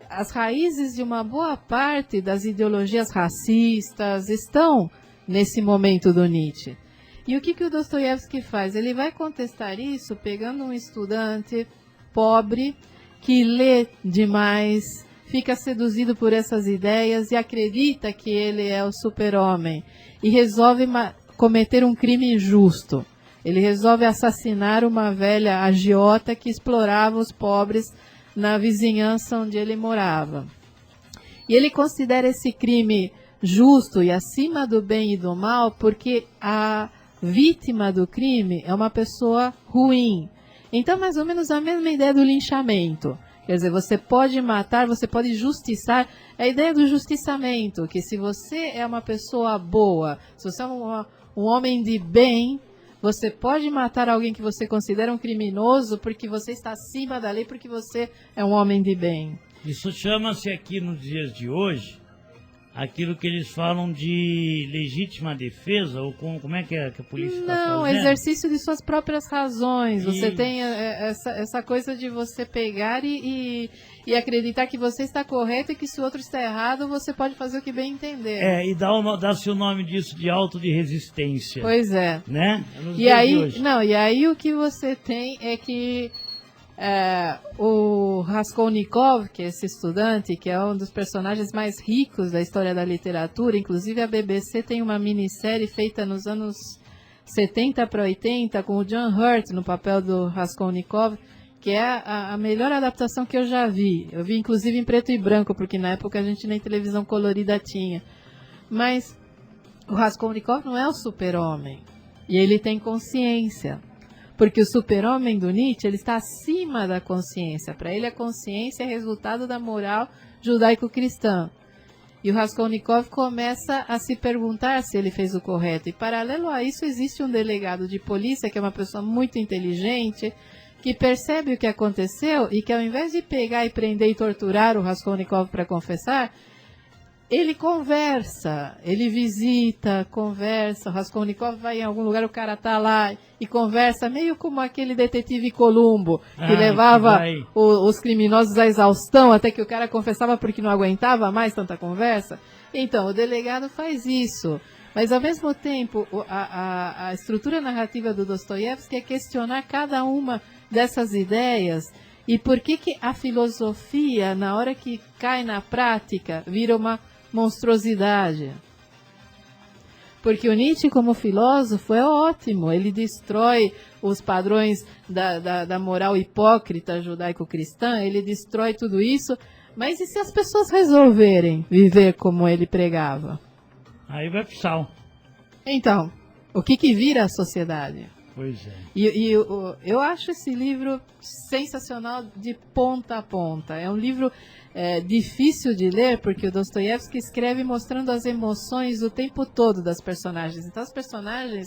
as raízes de uma boa parte das ideologias racistas estão nesse momento do Nietzsche. E o que o Dostoiévski faz? Ele vai contestar isso pegando um estudante pobre que lê demais, fica seduzido por essas ideias e acredita que ele é o super-homem e resolve cometer um crime injusto. Ele resolve assassinar uma velha agiota que explorava os pobres na vizinhança onde ele morava. E ele considera esse crime justo e acima do bem e do mal porque a vítima do crime é uma pessoa ruim. Então, mais ou menos a mesma ideia do linchamento. Quer dizer, você pode matar, você pode justiçar. É a ideia do justiçamento, que se você é uma pessoa boa, se você é um homem de bem, você pode matar alguém que você considera um criminoso porque você está acima da lei, porque você é um homem de bem. Isso chama-se aqui nos dias de hoje aquilo que eles falam de legítima defesa, ou como é que a polícia está fazendo? Não, exercício de suas próprias razões. Você Isso. tem essa coisa de você pegar e acreditar que você está correto e que se o outro está errado, você pode fazer o que bem entender. E dá-se o nome disso de auto de resistência. Pois é. Né? Nos E dias de aí, hoje. e aí o que você tem é que o Raskolnikov, que é esse estudante, que é um dos personagens mais ricos da história da literatura, inclusive a BBC tem uma minissérie feita nos anos 70 para 80 com o John Hurt no papel do Raskolnikov, que é a melhor adaptação que eu já vi. Eu vi inclusive em preto e branco, porque na época a gente nem televisão colorida tinha. Mas o Raskolnikov não é o super-homem. E ele tem consciência. Porque o super-homem do Nietzsche, ele está acima da consciência. Para ele, a consciência é resultado da moral judaico-cristã. E o Raskolnikov começa a se perguntar se ele fez o correto. E, paralelo a isso, existe um delegado de polícia, que é uma pessoa muito inteligente, que percebe o que aconteceu e que, ao invés de pegar e prender e torturar o Raskolnikov para confessar, ele conversa, ele visita, conversa, o Raskolnikov vai em algum lugar, o cara tá lá e conversa, meio como aquele detetive Columbo, que levava os criminosos à exaustão até que o cara confessava porque não aguentava mais tanta conversa. Então, o delegado faz isso. Mas, ao mesmo tempo, a estrutura narrativa do Dostoiévski é questionar cada uma dessas ideias. E por que a filosofia, na hora que cai na prática, vira uma monstruosidade? Porque o Nietzsche, como filósofo, é ótimo. Ele destrói os padrões da moral hipócrita judaico-cristã, ele destrói tudo isso. Mas e se as pessoas resolverem viver como ele pregava? Aí vai pro sal. Então, o que vira a sociedade? Pois é. E eu acho esse livro sensacional de ponta a ponta. É um livro difícil de ler, porque o Dostoiévski escreve mostrando as emoções o tempo todo das personagens. Então, as personagens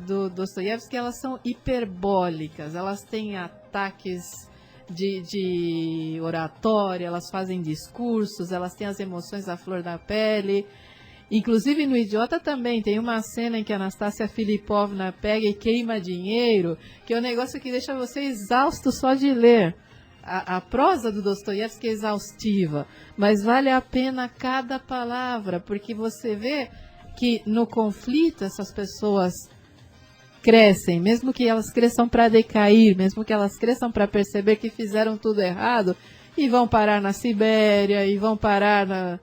do Dostoiévski, elas são hiperbólicas, elas têm ataques de oratória, elas fazem discursos, elas têm as emoções à flor da pele. Inclusive no Idiota também tem uma cena em que a Anastácia Filipovna pega e queima dinheiro, que é um negócio que deixa você exausto só de ler. A prosa do Dostoiévski é exaustiva, mas vale a pena cada palavra, porque você vê que no conflito essas pessoas crescem, mesmo que elas cresçam para decair, mesmo que elas cresçam para perceber que fizeram tudo errado, e vão parar na Sibéria, e vão parar na...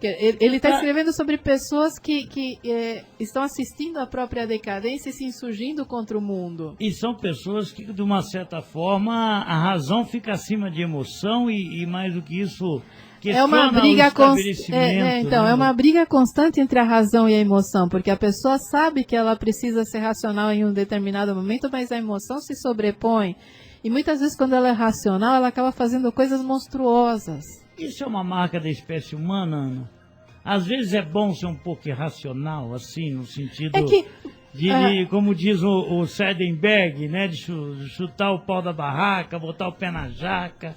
Ele está escrevendo sobre pessoas que estão assistindo à própria decadência e se insurgindo contra o mundo. E são pessoas que, de uma certa forma, a razão fica acima de emoção e mais do que isso, questiona uma briga o estabelecimento. É uma briga constante entre a razão e a emoção, porque a pessoa sabe que ela precisa ser racional em um determinado momento, mas a emoção se sobrepõe. E muitas vezes, quando ela é racional, ela acaba fazendo coisas monstruosas. Isso é uma marca da espécie humana, Ana? Às vezes é bom ser um pouco irracional, assim, no sentido de como diz o Seidenberg, né, de chutar o pau da barraca, botar o pé na jaca.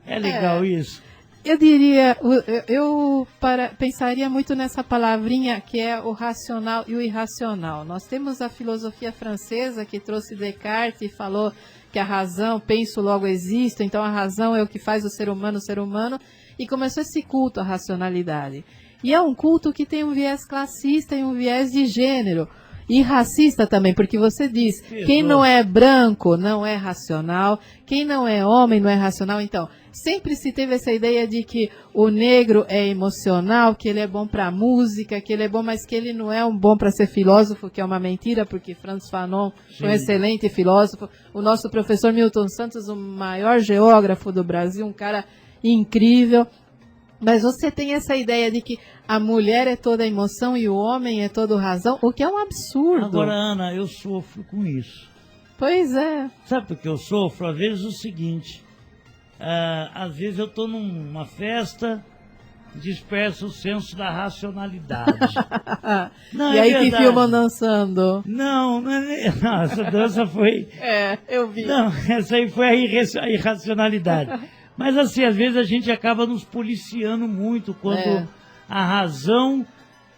É legal isso. Eu diria, eu pensaria muito nessa palavrinha que é o racional e o irracional. Nós temos a filosofia francesa que trouxe Descartes e falou que a razão, penso, logo existo, então a razão é o que faz o ser humano, e começou esse culto à racionalidade. E é um culto que tem um viés classista e um viés de gênero. E racista também, porque você diz, quem não é branco não é racional, quem não é homem não é racional. Então, sempre se teve essa ideia de que o negro é emocional, que ele é bom para música, que ele é bom, mas que ele não é bom para ser filósofo, que é uma mentira, porque Frantz Fanon foi um excelente filósofo. O nosso professor Milton Santos, o maior geógrafo do Brasil, um cara incrível. Mas você tem essa ideia de que a mulher é toda emoção e o homem é todo razão, o que é um absurdo. Agora, Ana, eu sofro com isso. Pois é. Sabe por que eu sofro? Às vezes o seguinte, às vezes eu estou numa festa, disperso o senso da racionalidade. Não, e aí que filmam dançando? Não, essa dança foi... eu vi. Não, essa aí foi a irracionalidade. Mas assim, às vezes a gente acaba nos policiando muito quando a razão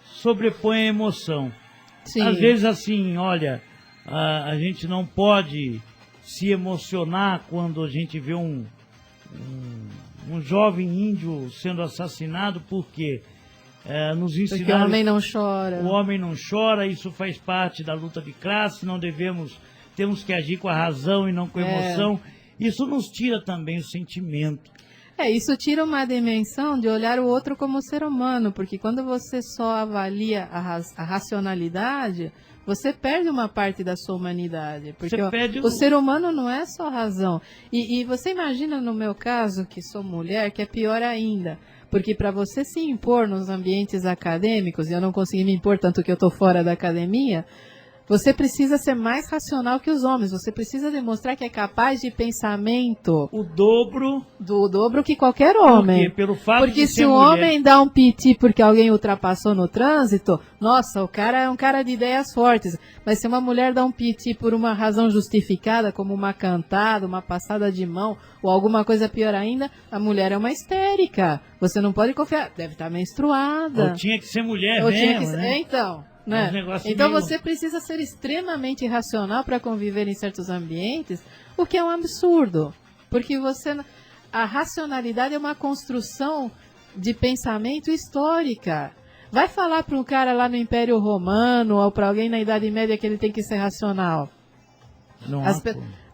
sobrepõe a emoção. Sim. Às vezes, assim, olha, a gente não pode se emocionar quando a gente vê um jovem índio sendo assassinado, porque nos ensinaram... Porque o homem não chora. O homem não chora, isso faz parte da luta de classe, temos que agir com a razão e não com a emoção. Isso nos tira também o sentimento. Isso tira uma dimensão de olhar o outro como ser humano, porque quando você só avalia a racionalidade, você perde uma parte da sua humanidade. Porque o ser humano não é só razão. E você imagina, no meu caso, que sou mulher, que é pior ainda. Porque para você se impor nos ambientes acadêmicos, e eu não consegui me impor tanto que eu estou fora da academia, você precisa ser mais racional que os homens. Você precisa demonstrar que é capaz de pensamento... O dobro... Do dobro que qualquer homem. Pelo fato porque de se ser o mulher. homem dá um piti porque alguém ultrapassou no trânsito, nossa, o cara é um cara de ideias fortes. Mas se uma mulher dá um piti por uma razão justificada, como uma cantada, uma passada de mão, ou alguma coisa pior ainda, a mulher é uma histérica. Você não pode confiar. Deve estar menstruada. Ou tinha que ser mulher Ou mesmo, tinha que ser... né? Então... Né? Então você precisa ser extremamente racional para conviver em certos ambientes, o que é um absurdo, porque a racionalidade é uma construção de pensamento histórica. Vai falar para um cara lá no Império Romano ou para alguém na Idade Média que ele tem que ser racional? Não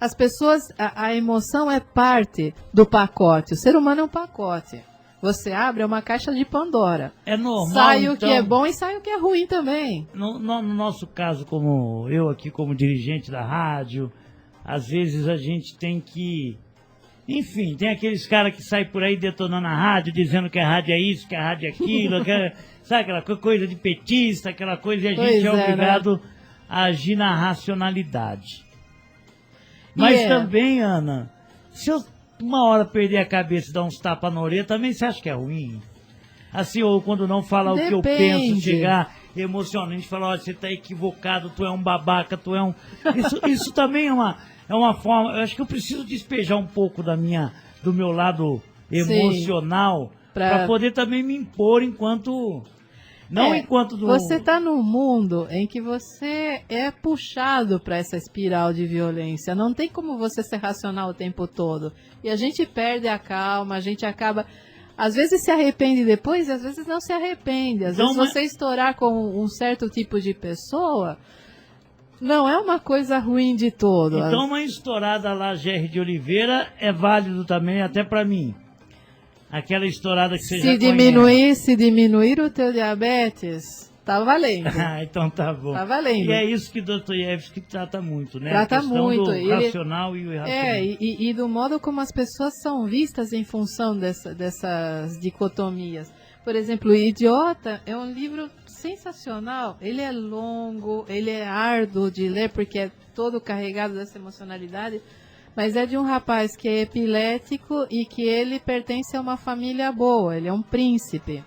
as pessoas, a emoção é parte do pacote. O ser humano é um pacote. Você abre uma caixa de Pandora. É normal, sai o então, que é bom e sai o que é ruim também. No nosso caso, como eu aqui como dirigente da rádio, às vezes a gente tem que... Enfim, tem aqueles caras que saem por aí detonando a rádio, dizendo que a rádio é isso, que a rádio é aquilo, sabe aquela coisa de petista, aquela coisa, e a gente é obrigado, né, a agir na racionalidade. Mas também, Ana, se eu uma hora perder a cabeça e dar uns tapas na orelha, também você acha que é ruim? Assim, ou quando não fala o que eu penso, chegar emocionante, falar, olha, você tá equivocado, tu é um babaca, tu é um... Isso também é uma forma... Eu acho que eu preciso despejar um pouco do meu lado emocional para poder também me impor enquanto... Não enquanto do... Você está num mundo em que você é puxado para essa espiral de violência. Não tem como você ser racional o tempo todo. E a gente perde a calma, a gente acaba... Às vezes se arrepende depois e às vezes não se arrepende. Às vezes você estourar com um certo tipo de pessoa não é uma coisa ruim de todo. Então uma estourada lá, Gerry de Oliveira, é válido também até para mim. Aquela estourada que você já conhece. Se diminuir o teu diabetes, tá valendo. Então tá bom. Tá valendo. E é isso que Dostoiévski trata muito, né? Trata a questão muito. Do racional e o irracional. E do modo como as pessoas são vistas em função dessas dicotomias. Por exemplo, O Idiota é um livro sensacional. Ele é longo, ele é árduo de ler, porque é todo carregado dessa emocionalidade. Mas é de um rapaz que é epilético e que ele pertence a uma família boa, ele é um príncipe.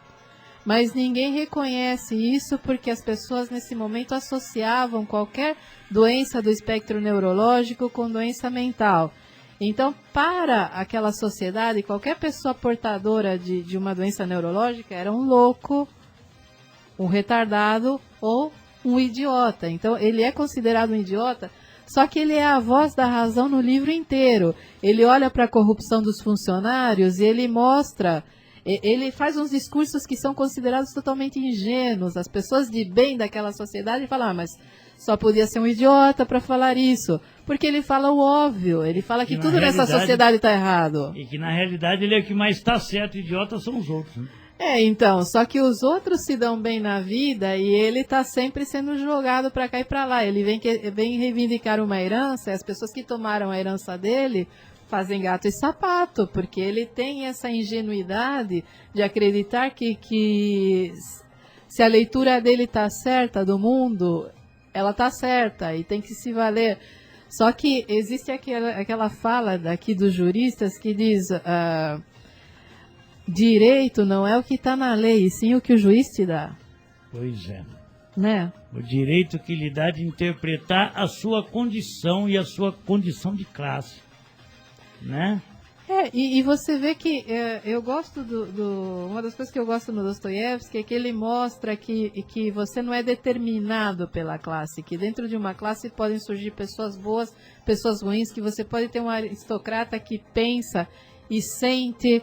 Mas ninguém reconhece isso porque as pessoas nesse momento associavam qualquer doença do espectro neurológico com doença mental. Então, para aquela sociedade, qualquer pessoa portadora de uma doença neurológica era um louco, um retardado ou um idiota. Então, ele é considerado um idiota. Só que ele é a voz da razão no livro inteiro. Ele olha para a corrupção dos funcionários e ele mostra, ele faz uns discursos que são considerados totalmente ingênuos. As pessoas de bem daquela sociedade falam, mas só podia ser um idiota para falar isso. Porque ele fala o óbvio, ele fala que tudo nessa sociedade está errado. E que na realidade ele é o que mais está certo, idiota são os outros, né? Então, só que os outros se dão bem na vida e ele está sempre sendo jogado para cá e para lá. Ele vem reivindicar uma herança e as pessoas que tomaram a herança dele fazem gato e sapato, porque ele tem essa ingenuidade de acreditar que se a leitura dele está certa do mundo, ela está certa e tem que se valer. Só que existe aquela fala daqui dos juristas que diz... direito não é o que está na lei, e sim o que o juiz te dá. Pois é. Né? O direito que lhe dá de interpretar a sua condição e a sua condição de classe. Né? E você vê que eu gosto uma das coisas que eu gosto no Dostoiévski é que ele mostra que você não é determinado pela classe, que dentro de uma classe podem surgir pessoas boas, pessoas ruins, que você pode ter um aristocrata que pensa e sente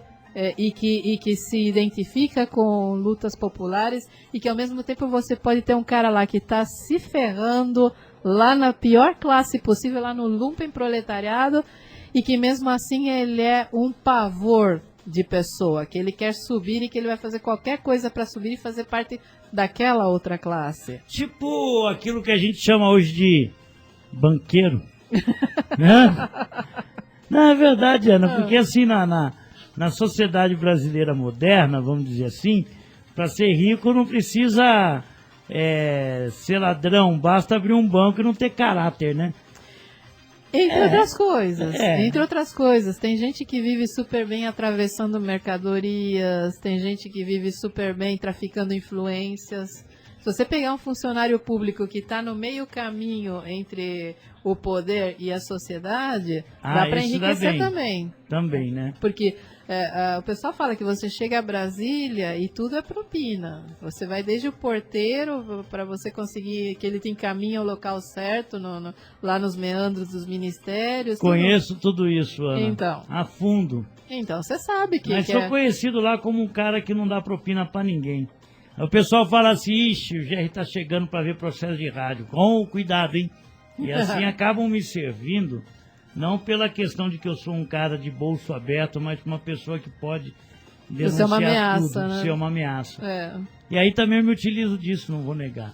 e que se identifica com lutas populares e que ao mesmo tempo você pode ter um cara lá que está se ferrando lá na pior classe possível, lá no lumpen proletariado, e que mesmo assim ele é um pavor de pessoa, que ele quer subir e que ele vai fazer qualquer coisa para subir e fazer parte daquela outra classe. Tipo aquilo que a gente chama hoje de banqueiro. Né? Não, é verdade, Ana, porque assim na sociedade brasileira moderna, vamos dizer assim, para ser rico não precisa ser ladrão, basta abrir um banco e não ter caráter, né? Entre outras coisas, tem gente que vive super bem atravessando mercadorias, tem gente que vive super bem traficando influências. Se você pegar um funcionário público que está no meio caminho entre o poder e a sociedade, dá para enriquecer também. Também, né? Porque o pessoal fala que você chega a Brasília e tudo é propina. Você vai desde o porteiro para você conseguir que ele te encaminhe ao local certo, lá nos meandros dos ministérios. Conheço tudo isso, Ana. Então. A fundo. Então, você sabe que... Mas sou conhecido lá como um cara que não dá propina para ninguém. O pessoal fala assim, ixi, o GR tá chegando para ver processo de rádio. Com cuidado, hein? E assim acabam me servindo, não pela questão de que eu sou um cara de bolso aberto, mas uma pessoa que pode denunciar ser uma ameaça, tudo, né? ser uma ameaça. E aí também eu me utilizo disso, não vou negar.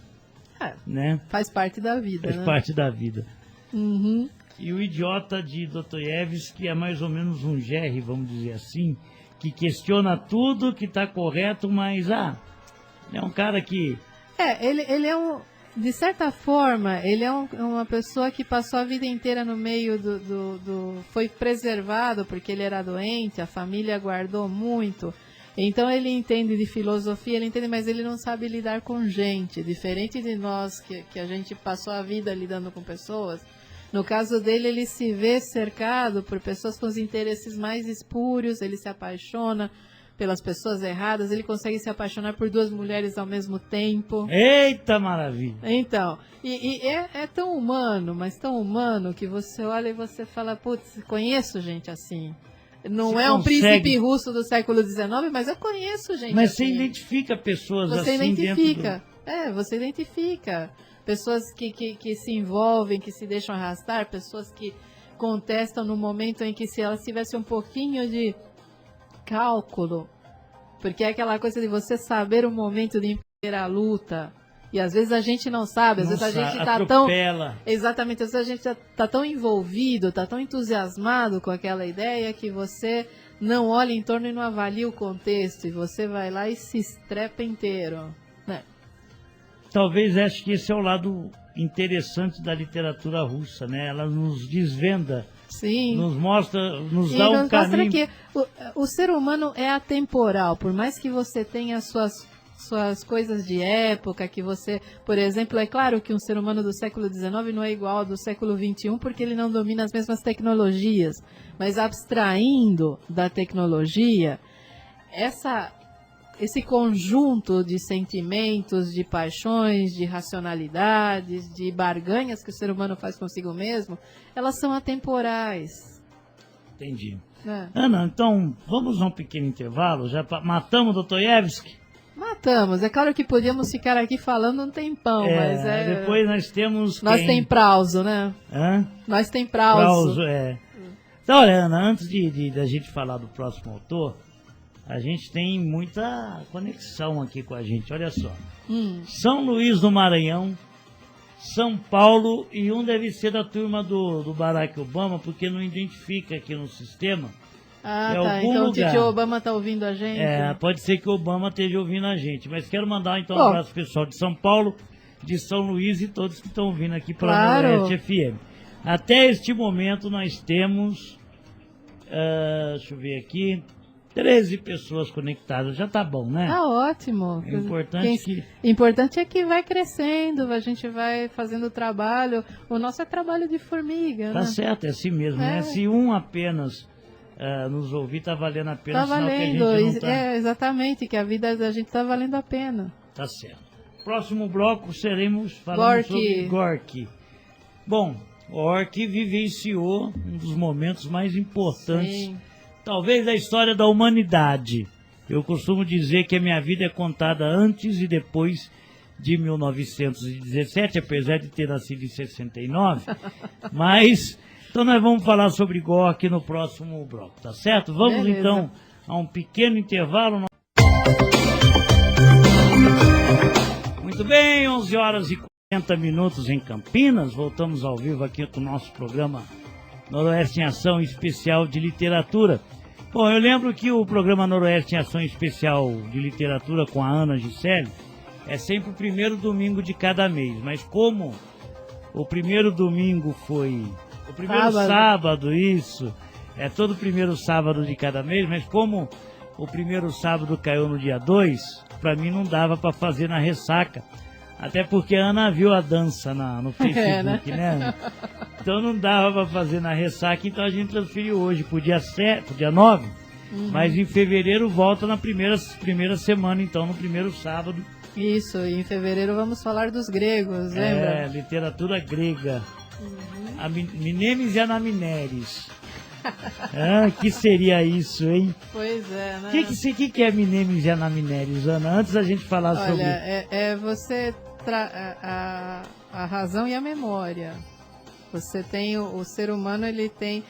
Né? Faz parte da vida, Faz parte da vida. Uhum. E o idiota de Dostoiévski é mais ou menos um GR, vamos dizer assim, que questiona tudo, que está correto, mas é um cara que... ele é de certa forma, ele é uma pessoa que passou a vida inteira no meio foi preservado porque ele era doente, a família guardou muito. Então ele entende de filosofia, ele entende, mas ele não sabe lidar com gente. Diferente de nós, que a gente passou a vida lidando com pessoas. No caso dele, ele se vê cercado por pessoas com os interesses mais espúrios, ele se apaixona pelas pessoas erradas, ele consegue se apaixonar por duas mulheres ao mesmo tempo. Eita maravilha! Então, é tão humano, mas tão humano, que você olha e você fala, putz, conheço gente assim. Não é um príncipe russo do século XIX, mas eu conheço gente mas assim. Mas você identifica pessoas você assim identifica. Você identifica. Pessoas que se envolvem, que se deixam arrastar, pessoas que contestam no momento em que se elas tivessem um pouquinho de cálculo, porque é aquela coisa de você saber o momento de empreender a luta, e às vezes a gente não sabe, às vezes a gente está tão... Exatamente, às vezes a gente está tão envolvido, está tão entusiasmado com aquela ideia que você não olha em torno e não avalia o contexto, e você vai lá e se estrepa inteiro, né? Talvez acho que esse é o lado interessante da literatura russa, né? Ela nos desvenda. Sim. Nos mostra, nos dá um caminho. Que o ser humano é atemporal, por mais que você tenha suas coisas de época, que você, por exemplo, é claro que um ser humano do século XIX não é igual ao do século XXI, porque ele não domina as mesmas tecnologias, mas abstraindo da tecnologia, esse conjunto de sentimentos, de paixões, de racionalidades, de barganhas que o ser humano faz consigo mesmo, elas são atemporais. Entendi. Ana, então, vamos a um pequeno intervalo? Já matamos o Dostoiévski? Matamos. É claro que podíamos ficar aqui falando um tempão, mas depois nós temos Nós tem Prauso, né? Nós tem Prauso. Então, olha, Ana, antes da gente falar do próximo autor, a gente tem muita conexão aqui com a gente, olha só. São Luís do Maranhão, São Paulo, e um deve ser da turma do Barack Obama, porque não identifica aqui no sistema. Então o Tio Obama está ouvindo a gente? Pode ser que o Obama esteja ouvindo a gente, mas quero mandar então um abraço pessoal de São Paulo, de São Luís e todos que estão ouvindo aqui pela Noroeste FM. Até este momento nós temos, deixa eu ver aqui, 13 pessoas conectadas, já tá bom, né? Tá ótimo. Importante é que vai crescendo, a gente vai fazendo o trabalho. O nosso é trabalho de formiga, tá né? Certo, é assim mesmo, né? Se um apenas nos ouvir, tá valendo a pena. Tá valendo, exatamente, que a vida da gente tá valendo a pena. Tá certo. Próximo bloco seremos falando sobre Gorky. Bom, Gorky vivenciou um dos momentos mais importantes, talvez, da história da humanidade. Eu costumo dizer que a minha vida é contada antes e depois de 1917, apesar de ter nascido em 69, mas... Então nós vamos falar sobre Gorky no próximo bloco, tá certo? Vamos então a um pequeno intervalo. Muito bem, 11 horas e 40 minutos em Campinas. Voltamos ao vivo aqui com o nosso programa Noroeste em Ação Especial de Literatura. Bom, eu lembro que o programa Noroeste em Ação Especial de Literatura com a Ana Giselli é sempre o primeiro domingo de cada mês, mas como o primeiro domingo foi... O primeiro sábado, isso. É todo primeiro sábado de cada mês, mas como o primeiro sábado caiu no dia 2, pra mim não dava pra fazer na ressaca. Até porque a Ana viu a dança no Facebook, né? Então não dava pra fazer na ressaca, então a gente transferiu hoje pro dia 9, mas em fevereiro volta na primeira semana, então, no primeiro sábado. Isso, e em fevereiro vamos falar dos gregos, lembra? Literatura grega. A Minemes e Anamineres. Que seria isso, hein? Pois é, né? O que é Minemes e Anamineres, Ana? Antes da gente falar sobre... Olha, você a razão e a memória. Você tem o ser humano, ele tem...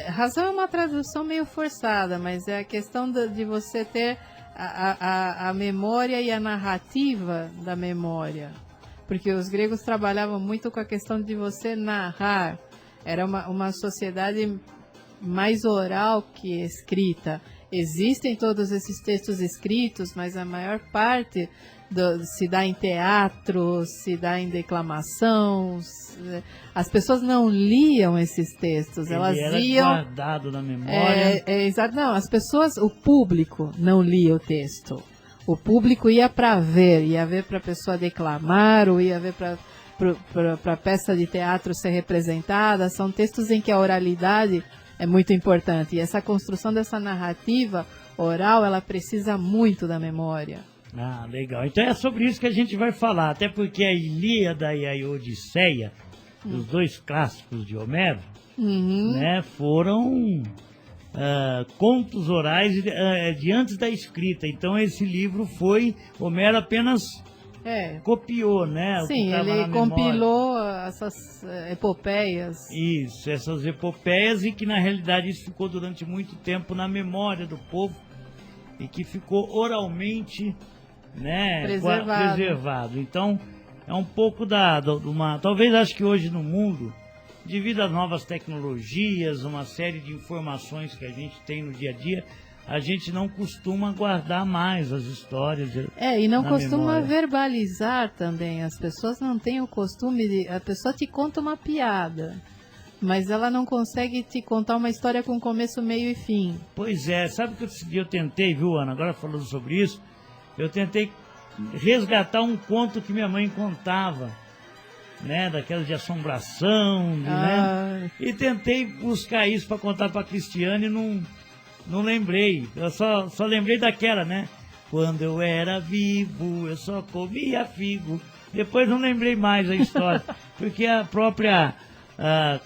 Razão é uma tradução meio forçada, mas é a questão de você ter a memória e a narrativa da memória. Porque os gregos trabalhavam muito com a questão de você narrar. Era uma sociedade mais oral que escrita. Existem todos esses textos escritos, mas a maior parte se dá em teatro, se dá em declamação. As pessoas não liam esses textos. Elas iam guardado na memória. Exato. Não, as pessoas, o público não lia o texto. O público ia para ver, para a pessoa declamar, ou ia ver para a peça de teatro ser representada. São textos em que a oralidade é muito importante. E essa construção dessa narrativa oral, ela precisa muito da memória. Ah, legal. Então é sobre isso que a gente vai falar. Até porque a Ilíada e a Odisseia, os dois clássicos de Homero, né, foram... contos orais de antes da escrita. Então esse livro Homero apenas copiou, né? Sim, ele compilou essas epopeias. Isso, essas epopeias, e que na realidade isso ficou durante muito tempo na memória do povo e que ficou oralmente, né, preservado. Então é um pouco talvez acho que hoje no mundo, devido às novas tecnologias, uma série de informações que a gente tem no dia a dia, a gente não costuma guardar mais as histórias. E não costuma verbalizar também. As pessoas não têm o costume a pessoa te conta uma piada, mas ela não consegue te contar uma história com começo, meio e fim. Pois é, sabe que eu tentei, viu, Ana, agora falando sobre isso, eu tentei resgatar um conto que minha mãe contava, né, daquelas de assombração, né? E tentei buscar isso para contar para a Cristiane e não lembrei. Eu só lembrei daquela, né? Quando eu era vivo, eu só comia figo. Depois não lembrei mais a história, porque a própria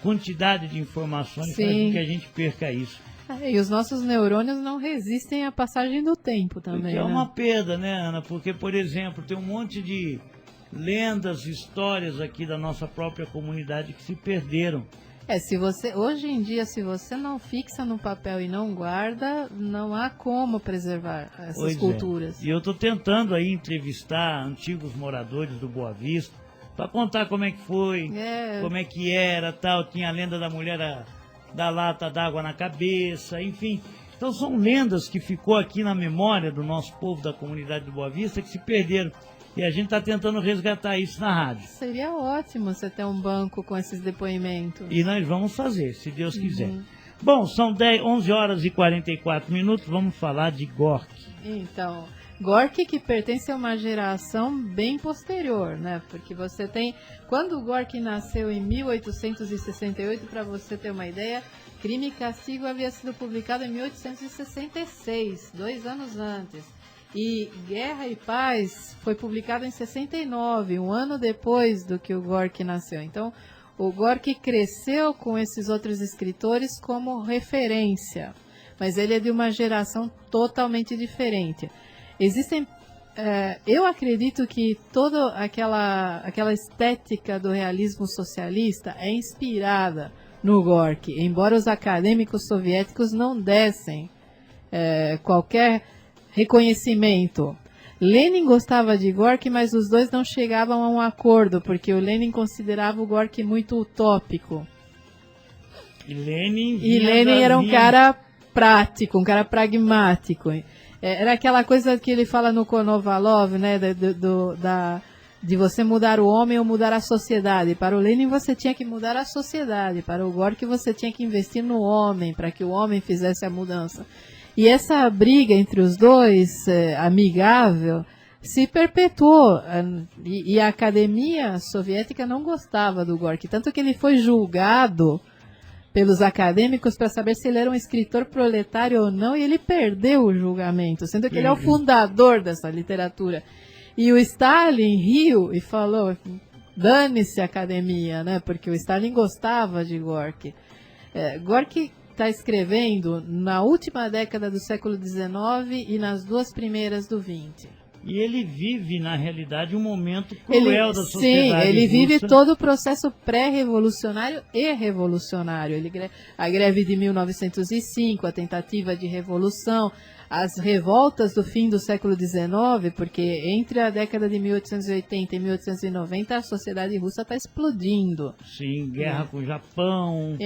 quantidade de informações faz com que a gente perca isso. E os nossos neurônios não resistem à passagem do tempo também. Porque é uma perda, né, Ana? Porque, por exemplo, tem um monte de lendas, histórias aqui da nossa própria comunidade que se perderam. Hoje em dia, se você não fixa no papel e não guarda, não há como preservar essas culturas. E eu estou tentando aí entrevistar antigos moradores do Boa Vista para contar como é que foi, como é que era, tal. Tinha a lenda da mulher da lata d'água na cabeça, enfim. Então são lendas que ficou aqui na memória do nosso povo da comunidade do Boa Vista que se perderam. E a gente está tentando resgatar isso na rádio. Seria ótimo você ter um banco com esses depoimentos. E nós vamos fazer, se Deus quiser. Bom, são 11 horas e 44 minutos, vamos falar de Gorky. Então, Gorky que pertence a uma geração bem posterior, né? Porque você tem... Quando o Gorky nasceu em 1868, para você ter uma ideia, Crime e Castigo havia sido publicado em 1866, 2 anos antes. E Guerra e Paz foi publicado em 69, um ano depois do que o Gorky nasceu. Então, o Gorky cresceu com esses outros escritores como referência, mas ele é de uma geração totalmente diferente. Existem, eu acredito que toda aquela estética do realismo socialista é inspirada no Gorky, embora os acadêmicos soviéticos não dessem qualquer reconhecimento. Lenin gostava de Gorky, mas os dois não chegavam a um acordo, porque o Lenin considerava o Gorky muito utópico. E Lenin era um cara prático, um cara pragmático. Era aquela coisa que ele fala no Konovalov, né, de você mudar o homem ou mudar a sociedade. Para o Lenin você tinha que mudar a sociedade, para o Gorky você tinha que investir no homem, para que o homem fizesse a mudança. E essa briga entre os dois, amigável, se perpetuou. E a academia soviética não gostava do Gorky, tanto que ele foi julgado pelos acadêmicos para saber se ele era um escritor proletário ou não, e ele perdeu o julgamento, sendo que ele é o fundador dessa literatura. E o Stalin riu e falou, dane-se a academia, né? Porque o Stalin gostava de Gorky. Gorky está escrevendo na última década do século XIX e nas 2 primeiras do XX. E ele vive, na realidade, um momento cruel da sociedade. Sim, ele russa. vive todo o processo pré-revolucionário e revolucionário. A greve de 1905, a tentativa de revolução, as revoltas do fim do século XIX, porque entre a década de 1880 e 1890 a sociedade russa está explodindo. Sim, guerra com o Japão,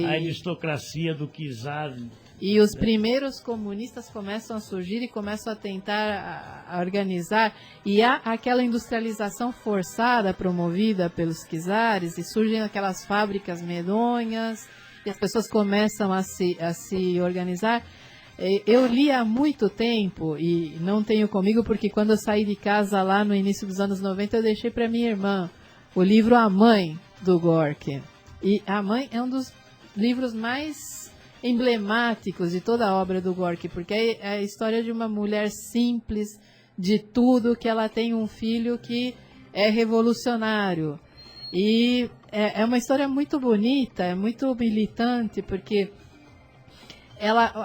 a aristocracia do czar. E os primeiros comunistas começam a surgir e começam a tentar a organizar. E há aquela industrialização forçada promovida pelos czares, e surgem aquelas fábricas medonhas, e as pessoas começam a se organizar. Eu li há muito tempo, e não tenho comigo, porque quando eu saí de casa lá no início dos anos 90, eu deixei para minha irmã o livro A Mãe, do Gorky. E A Mãe é um dos livros mais emblemáticos de toda a obra do Gorky, porque é a história de uma mulher simples de tudo, que ela tem um filho que é revolucionário. E é uma história muito bonita, é muito militante, porque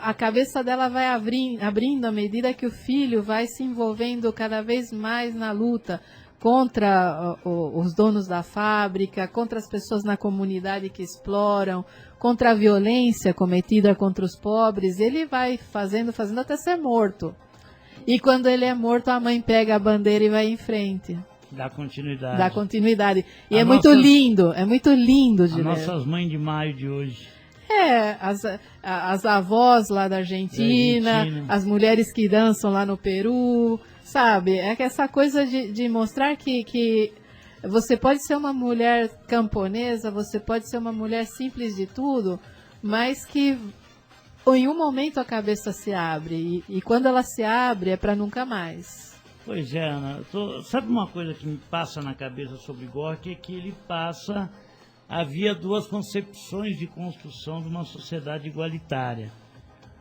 a cabeça dela vai abrindo à medida que o filho vai se envolvendo cada vez mais na luta contra os donos da fábrica, contra as pessoas na comunidade que exploram, contra a violência cometida contra os pobres. Ele vai fazendo até ser morto. E quando ele é morto, a mãe pega a bandeira e vai em frente. Dá continuidade. E muito lindo de ler. Nossas mães de maio de hoje. As avós lá da Argentina, as mulheres que dançam lá no Peru, sabe? É que essa coisa de mostrar que você pode ser uma mulher camponesa, você pode ser uma mulher simples de tudo, mas que em um momento a cabeça se abre, e quando ela se abre é para nunca mais. Pois é, Ana. Sabe uma coisa que me passa na cabeça sobre Gorky? É que ele passa... Havia 2 concepções de construção de uma sociedade igualitária.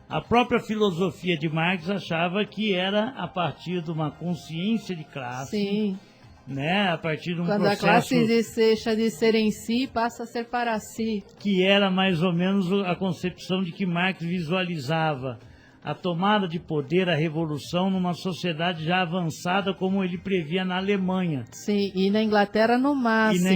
A própria filosofia de Marx achava que era a partir de uma consciência de classe. Sim. Né? A partir de um Quando processo... a classe deixa de ser em si, passa a ser para si. Que era mais ou menos a concepção de que Marx visualizava a tomada de poder, a revolução, numa sociedade já avançada, como ele previa na Alemanha. Sim, e na Inglaterra no máximo.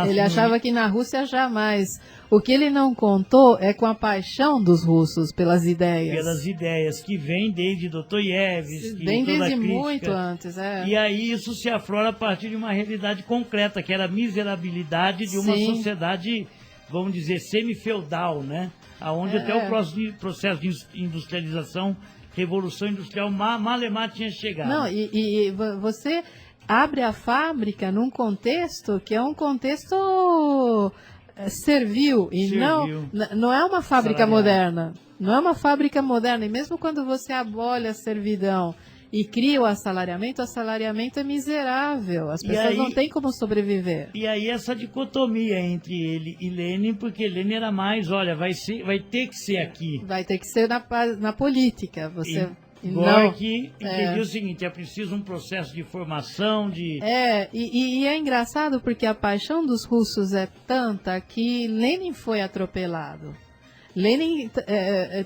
Ele achava que na Rússia jamais. O que ele não contou é com a paixão dos russos pelas ideias. Pelas ideias, que vem desde Dostoiévski, bem toda desde a crítica. muito antes, E aí isso se aflora a partir de uma realidade concreta, que era a miserabilidade de uma sociedade, vamos dizer, semi-feudal, né? Onde até o processo de industrialização, revolução industrial, malemar tinha chegado. Não, e você abre a fábrica num contexto que é um contexto servil, e não é uma fábrica moderna. Não é uma fábrica moderna, e mesmo quando você abole a servidão e cria o assalariamento é miserável. As pessoas aí, não têm como sobreviver. E aí essa dicotomia entre ele e Lenin, porque Lenin era mais, olha, vai ter que ser aqui. Vai ter que ser na política. Você... Gorky entendi o seguinte, é preciso um processo de formação, de... E é engraçado porque a paixão dos russos é tanta que Lenin foi atropelado. Lenin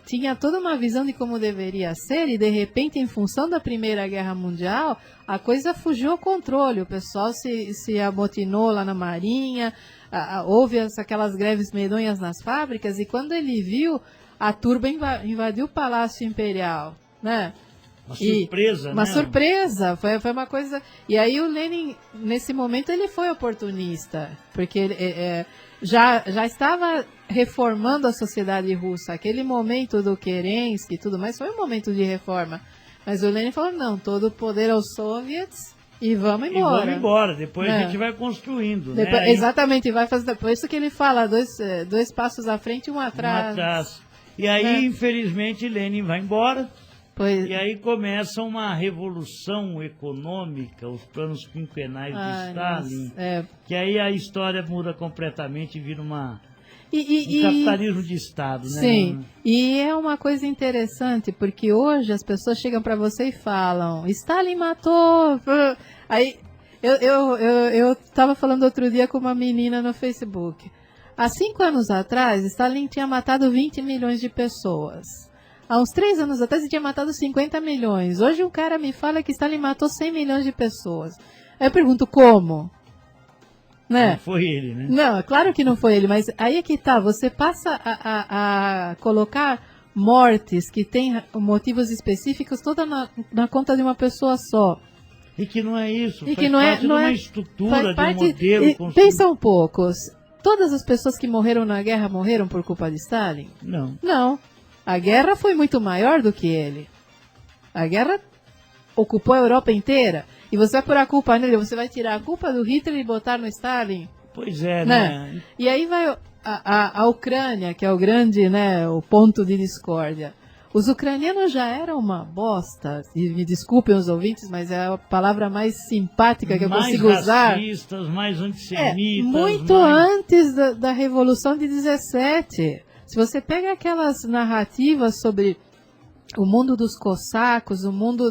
tinha toda uma visão de como deveria ser e, de repente, em função da Primeira Guerra Mundial, a coisa fugiu ao controle. O pessoal se amotinou lá na Marinha, houve aquelas greves medonhas nas fábricas e, quando ele viu, a turba invadiu o Palácio Imperial, né? Uma surpresa, Uma surpresa, foi uma coisa... E aí o Lenin, nesse momento, ele foi oportunista, porque ele já estava reformando a sociedade russa. Aquele momento do Kerensky e tudo mais foi um momento de reforma. Mas o Lenin falou, não, todo o poder aos soviets e vamos embora. E vamos embora, depois a gente vai construindo. Depois, né? Exatamente, vai fazer... Por isso que ele fala, dois passos à frente e um atrás. E aí, infelizmente, Lenin vai embora. Pois... E aí começa uma revolução econômica, os planos quinquenais de Stalin, que aí a história muda completamente e vira um capitalismo de Estado, né? Sim, e é uma coisa interessante, porque hoje as pessoas chegam para você e falam, Stalin matou... Aí, eu estava falando outro dia com uma menina no Facebook. Há 5 anos atrás, Stalin tinha matado 20 milhões de pessoas. Há uns 3 anos atrás ele tinha matado 50 milhões. Hoje um cara me fala que Stalin matou 100 milhões de pessoas. Aí eu pergunto, como? Né? Não foi ele, né? Não, claro que não foi ele, mas aí é que tá, você passa a colocar mortes que têm motivos específicos toda na conta de uma pessoa só. E que não é isso, e faz que não parte é, não de uma é, estrutura, de um modelo construído. Pensa um pouco, todas as pessoas que morreram na guerra morreram por culpa de Stalin? Não. Não. A guerra foi muito maior do que ele. A guerra ocupou a Europa inteira. E você vai pôr a culpa nele, você vai tirar a culpa do Hitler e botar no Stalin? Pois é, né? E aí vai a Ucrânia, que é o grande, né, o ponto de discórdia. Os ucranianos já eram uma bosta, e me desculpem os ouvintes, mas é a palavra mais simpática que eu consigo usar. Mais racistas, mais antissemitas. Muito antes da Revolução de 17. Se você pega aquelas narrativas sobre o mundo dos cossacos, o mundo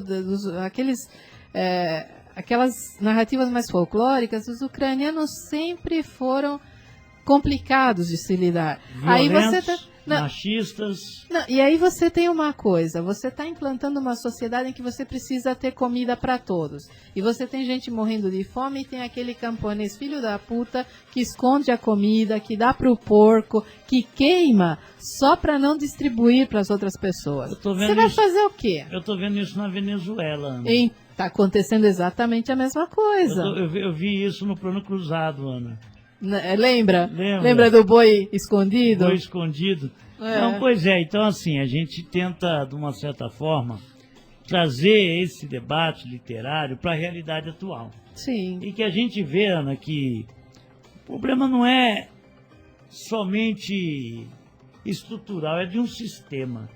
aquelas narrativas mais folclóricas, os ucranianos sempre foram complicados de se lidar. Violentos, machistas. E aí você tem uma coisa, você está implantando uma sociedade em que você precisa ter comida para todos. E você tem gente morrendo de fome e tem aquele camponês filho da puta que esconde a comida, que dá para o porco, que queima só para não distribuir para as outras pessoas. Você vai fazer o quê? Eu estou vendo isso na Venezuela. Está acontecendo exatamente a mesma coisa. Eu vi isso no Plano Cruzado, Ana. Lembra? Lembra do boi escondido? Boi escondido. Não, pois é, então assim, a gente tenta, de uma certa forma, trazer esse debate literário para a realidade atual. Sim. E que a gente vê, Ana, que o problema não é somente estrutural, é de um sistema.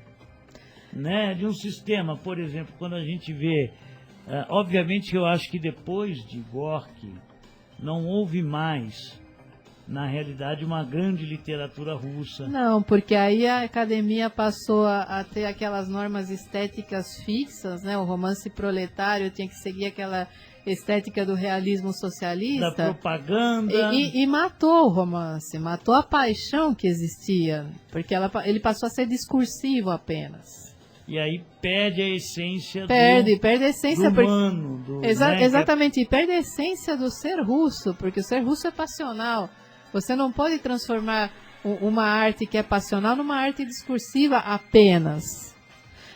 Né? De um sistema, por exemplo, quando a gente vê... obviamente eu acho que depois de Gorky não houve mais... na realidade, uma grande literatura russa. Não, porque aí a academia passou a ter aquelas normas estéticas fixas, né? O romance proletário tinha que seguir aquela estética do realismo socialista. Da propaganda. E matou o romance, matou a paixão que existia, porque ele passou a ser discursivo apenas. E aí perde a essência perde a essência do humano. Exatamente, e perde a essência do ser russo, porque o ser russo é passional. Você não pode transformar uma arte que é passional numa arte discursiva apenas.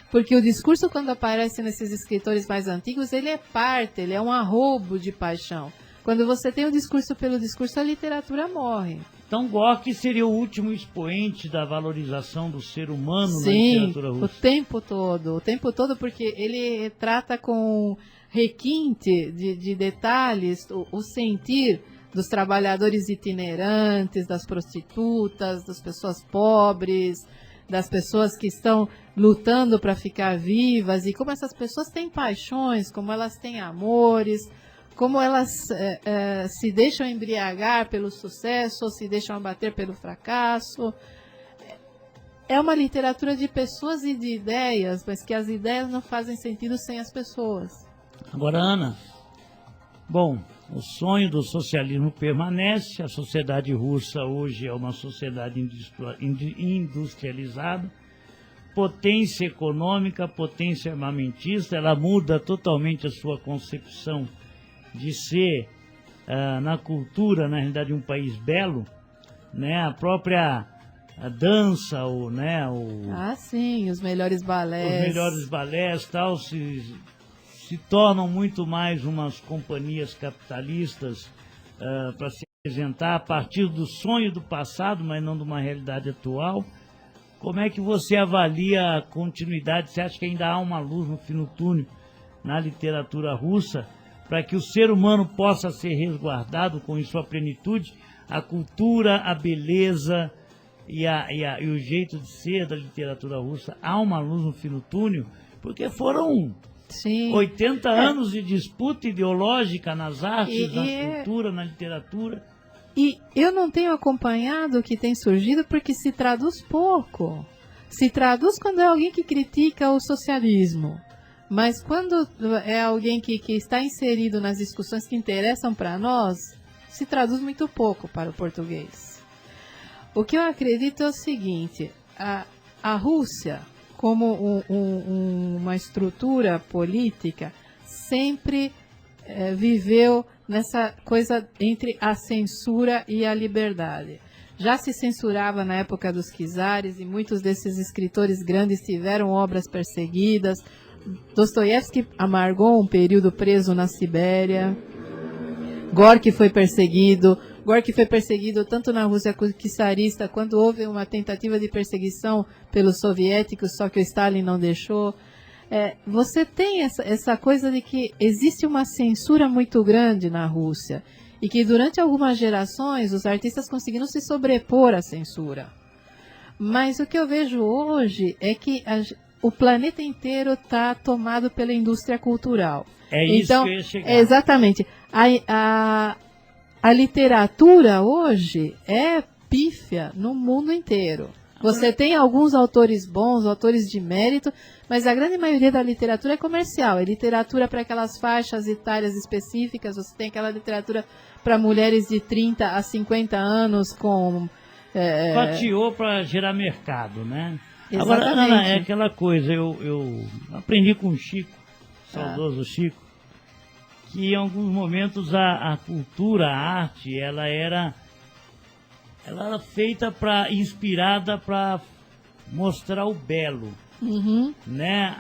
Porque o discurso, quando aparece nesses escritores mais antigos, ele é um arrobo de paixão. Quando você tem o discurso pelo discurso, a literatura morre. Então Gorky seria o último expoente da valorização do ser humano na literatura russa. O tempo todo, porque ele trata com requinte de detalhes o sentir dos trabalhadores itinerantes, das prostitutas, das pessoas pobres, das pessoas que estão lutando para ficar vivas, e como essas pessoas têm paixões, como elas têm amores, como elas se deixam embriagar pelo sucesso ou se deixam abater pelo fracasso. É uma literatura de pessoas e de ideias, mas que as ideias não fazem sentido sem as pessoas. Agora, Ana, bom, o sonho do socialismo permanece. A sociedade russa hoje é uma sociedade industrializada, potência econômica, potência armamentista. Ela muda totalmente a sua concepção de ser, na cultura, na realidade, um país belo, né? A própria dança, sim, os melhores balés tal, se tornam muito mais umas companhias capitalistas para se apresentar a partir do sonho do passado, mas não de uma realidade atual. Como é que você avalia a continuidade? Você acha que ainda há uma luz no fim do túnel na literatura russa para que o ser humano possa ser resguardado com em sua plenitude? A cultura, a beleza e o jeito de ser da literatura russa, há uma luz no fim do túnel? Porque foram 80 anos de disputa ideológica nas artes, na cultura, na literatura. E eu não tenho acompanhado o que tem surgido porque se traduz pouco. Se traduz quando é alguém que critica o socialismo. Mas quando é alguém que está inserido nas discussões que interessam para nós, se traduz muito pouco para o português. O que eu acredito é o seguinte: a Rússia, como uma estrutura política, sempre viveu nessa coisa entre a censura e a liberdade. Já se censurava na época dos czares e muitos desses escritores grandes tiveram obras perseguidas. Dostoiévski amargou um período preso na Sibéria. Gorky foi perseguido. Gorky foi perseguido tanto na Rússia czarista, quando houve uma tentativa de perseguição pelos soviéticos, só que o Stalin não deixou. Você tem essa coisa de que existe uma censura muito grande na Rússia e que durante algumas gerações os artistas conseguiram se sobrepor à censura. Mas o que eu vejo hoje é que o planeta inteiro está tomado pela indústria cultural. É isso que eu ia chegar. Exatamente. A literatura hoje é pífia no mundo inteiro. Você tem alguns autores bons, autores de mérito, mas a grande maioria da literatura é comercial. É literatura para aquelas faixas etárias específicas. Você tem aquela literatura para mulheres de 30 a 50 anos com... Fatiou para gerar mercado, né? Exatamente. Agora, Ana, é aquela coisa, eu aprendi com o Chico, saudoso Chico, que em alguns momentos a cultura, a arte, ela era feita inspirada para mostrar o belo, né?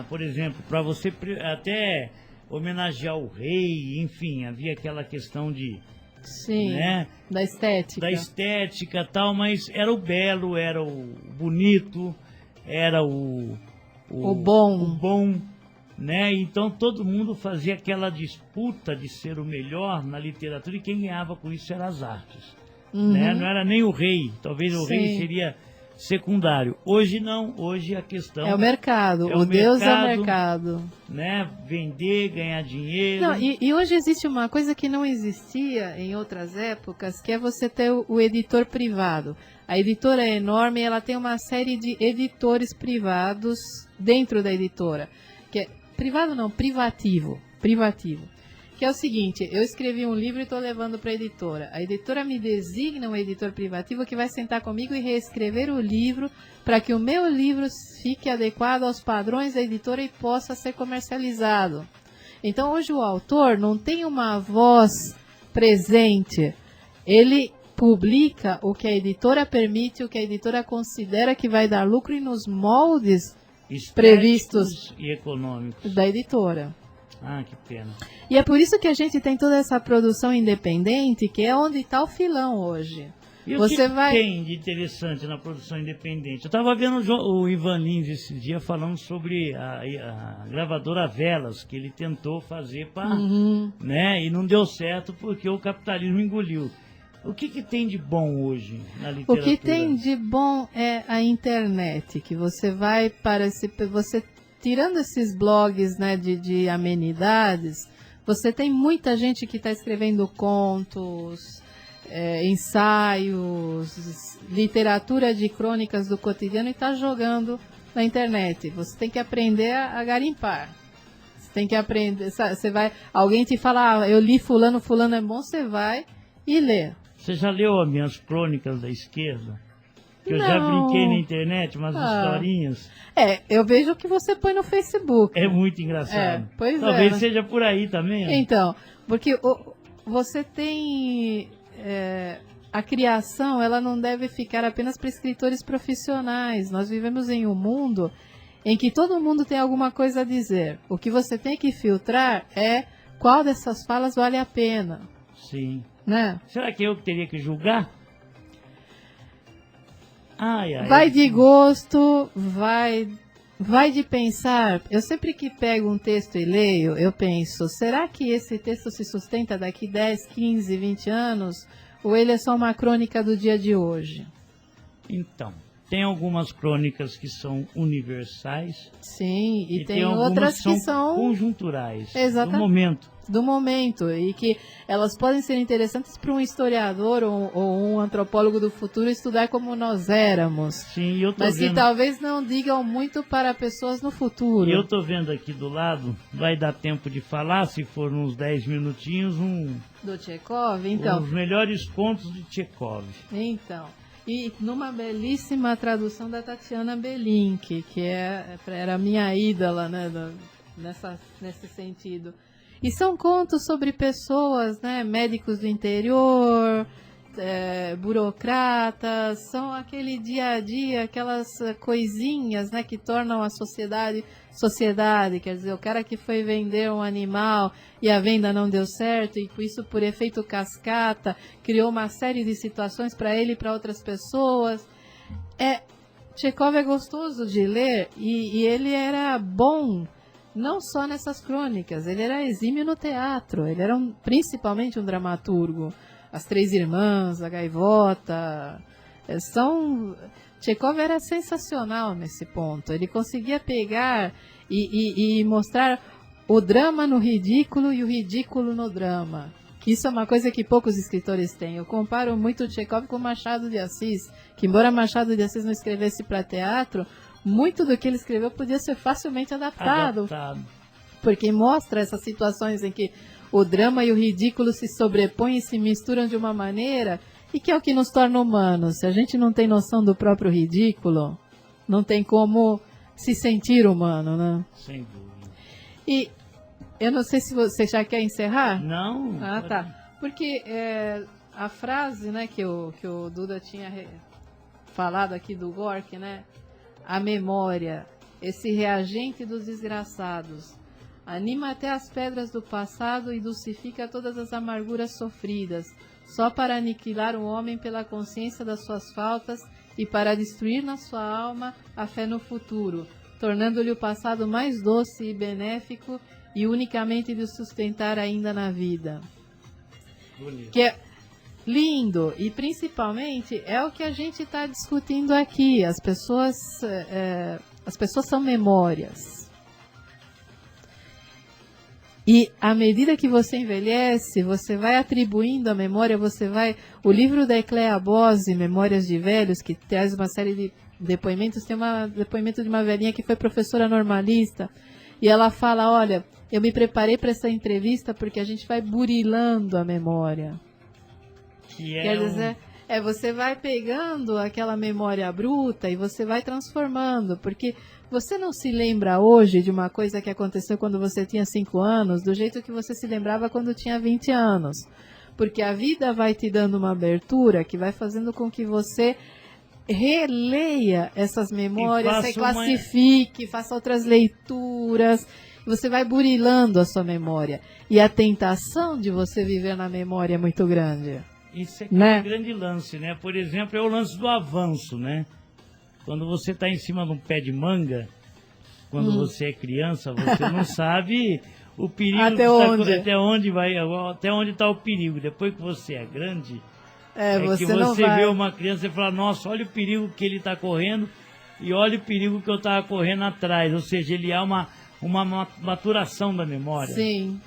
Por exemplo, para você até homenagear o rei, enfim, havia aquela questão de... Sim, né? Da estética e tal, mas era o belo, era o bonito, era o bom, né? Então todo mundo fazia aquela disputa de ser o melhor na literatura e quem ganhava com isso eram as artes, né? Não era nem o rei, talvez o rei seria secundário. Hoje não, hoje a questão... É o mercado, o Deus é o mercado. Né? Vender, ganhar dinheiro... Não, e hoje existe uma coisa que não existia em outras épocas, que é você ter o editor privado. A editora é enorme e ela tem uma série de editores privados dentro da editora. Que é, privado não, privativo. Que é o seguinte: eu escrevi um livro e estou levando para a editora. A editora me designa um editor privativo que vai sentar comigo e reescrever o livro para que o meu livro fique adequado aos padrões da editora e possa ser comercializado. Então, hoje o autor não tem uma voz presente. Ele publica o que a editora permite, o que a editora considera que vai dar lucro e nos moldes previstos e econômicos da editora. Ah, que pena. E é por isso que a gente tem toda essa produção independente, que é onde está o filão hoje. E o que tem de interessante na produção independente? Eu estava vendo o Ivan Lins esse dia falando sobre a gravadora Velas, que ele tentou fazer para... né, e não deu certo porque o capitalismo engoliu. O que tem de bom hoje na literatura? O que tem de bom é a internet, que você vai para você tirando esses blogs, né, de amenidades, você tem muita gente que está escrevendo contos, ensaios, literatura de crônicas do cotidiano e está jogando na internet. Você tem que aprender a garimpar. Você tem que aprender. Você vai, alguém te fala, eu li fulano é bom, você vai e lê. Você já leu as minhas crônicas da esquerda? Que eu Não. já brinquei na internet, umas historinhas. Eu vejo o que você põe no Facebook. É muito engraçado. Pois Talvez seja por aí também. Ó. Então, porque você tem... a criação, ela não deve ficar apenas para escritores profissionais. Nós vivemos em um mundo em que todo mundo tem alguma coisa a dizer. O que você tem que filtrar é qual dessas falas vale a pena. Sim. Né? Será que eu que teria que julgar? Vai de gosto, vai de pensar. Eu sempre que pego um texto e leio, eu penso, será que esse texto se sustenta daqui 10, 15, 20 anos? Ou ele é só uma crônica do dia de hoje? Então, tem algumas crônicas que são universais. Sim, e tem algumas outras que são conjunturais. Exatamente. Do momento. E que elas podem ser interessantes para um historiador ou um antropólogo do futuro estudar como nós éramos. Sim, eu tô mas vendo. Que talvez não digam muito para pessoas no futuro. Eu estou vendo aqui do lado, vai dar tempo de falar, se for uns 10 minutinhos, do Tchekov, então. Os melhores contos de Tchekov. Então. E numa belíssima tradução da Tatiana Belink, que era minha ídola, né, nesse sentido. E são contos sobre pessoas, né, médicos do interior, burocratas, são aquele dia a dia, aquelas coisinhas, né, que tornam a sociedade, quer dizer, o cara que foi vender um animal e a venda não deu certo e com isso por efeito cascata criou uma série de situações para ele e para outras pessoas. Tchekov é gostoso de ler e ele era bom não só nessas crônicas, ele era exímio no teatro, ele era principalmente um dramaturgo. As Três Irmãs, a Gaivota, Tchekov era sensacional nesse ponto. Ele conseguia pegar e mostrar o drama no ridículo e o ridículo no drama. Que isso é uma coisa que poucos escritores têm. Eu comparo muito o Tchekov com Machado de Assis, que embora Machado de Assis não escrevesse para teatro, muito do que ele escreveu podia ser facilmente adaptado. Porque mostra essas situações em que o drama e o ridículo se sobrepõem e se misturam de uma maneira e que é o que nos torna humanos. Se a gente não tem noção do próprio ridículo, não tem como se sentir humano, né? Sem dúvida. E eu não sei se você já quer encerrar. Não. Tá. Porque a frase, né, que o Duda tinha falado aqui do Gorky, né? A memória, esse reagente dos desgraçados, anima até as pedras do passado e dulcifica todas as amarguras sofridas, só para aniquilar o homem pela consciência das suas faltas e para destruir na sua alma a fé no futuro, tornando-lhe o passado mais doce e benéfico e unicamente de o sustentar ainda na vida. Bonito. Que é lindo e principalmente é o que a gente está discutindo aqui. As pessoas são memórias. E à medida que você envelhece, você vai atribuindo a memória, o livro da Ecléa Bose, Memórias de Velhos, que traz uma série de depoimentos, tem um depoimento de uma velhinha que foi professora normalista, e ela fala, olha, eu me preparei para essa entrevista porque a gente vai burilando a memória. Quer dizer, você vai pegando aquela memória bruta e você vai transformando, porque você não se lembra hoje de uma coisa que aconteceu quando você tinha 5 anos, do jeito que você se lembrava quando tinha 20 anos. Porque a vida vai te dando uma abertura que vai fazendo com que você releia essas memórias, você classifique, faça outras leituras, você vai burilando a sua memória. E a tentação de você viver na memória é muito grande. Isso é um grande lance, né? Por exemplo, é o lance do avanço, né? Quando você está em cima de um pé de manga, quando você é criança, você não sabe o perigo. Até onde está o perigo. Depois que você é grande, Que você vê uma criança e fala, nossa, olha o perigo que ele está correndo e olha o perigo que eu estava correndo atrás. Ou seja, ele há uma maturação da memória. Sim.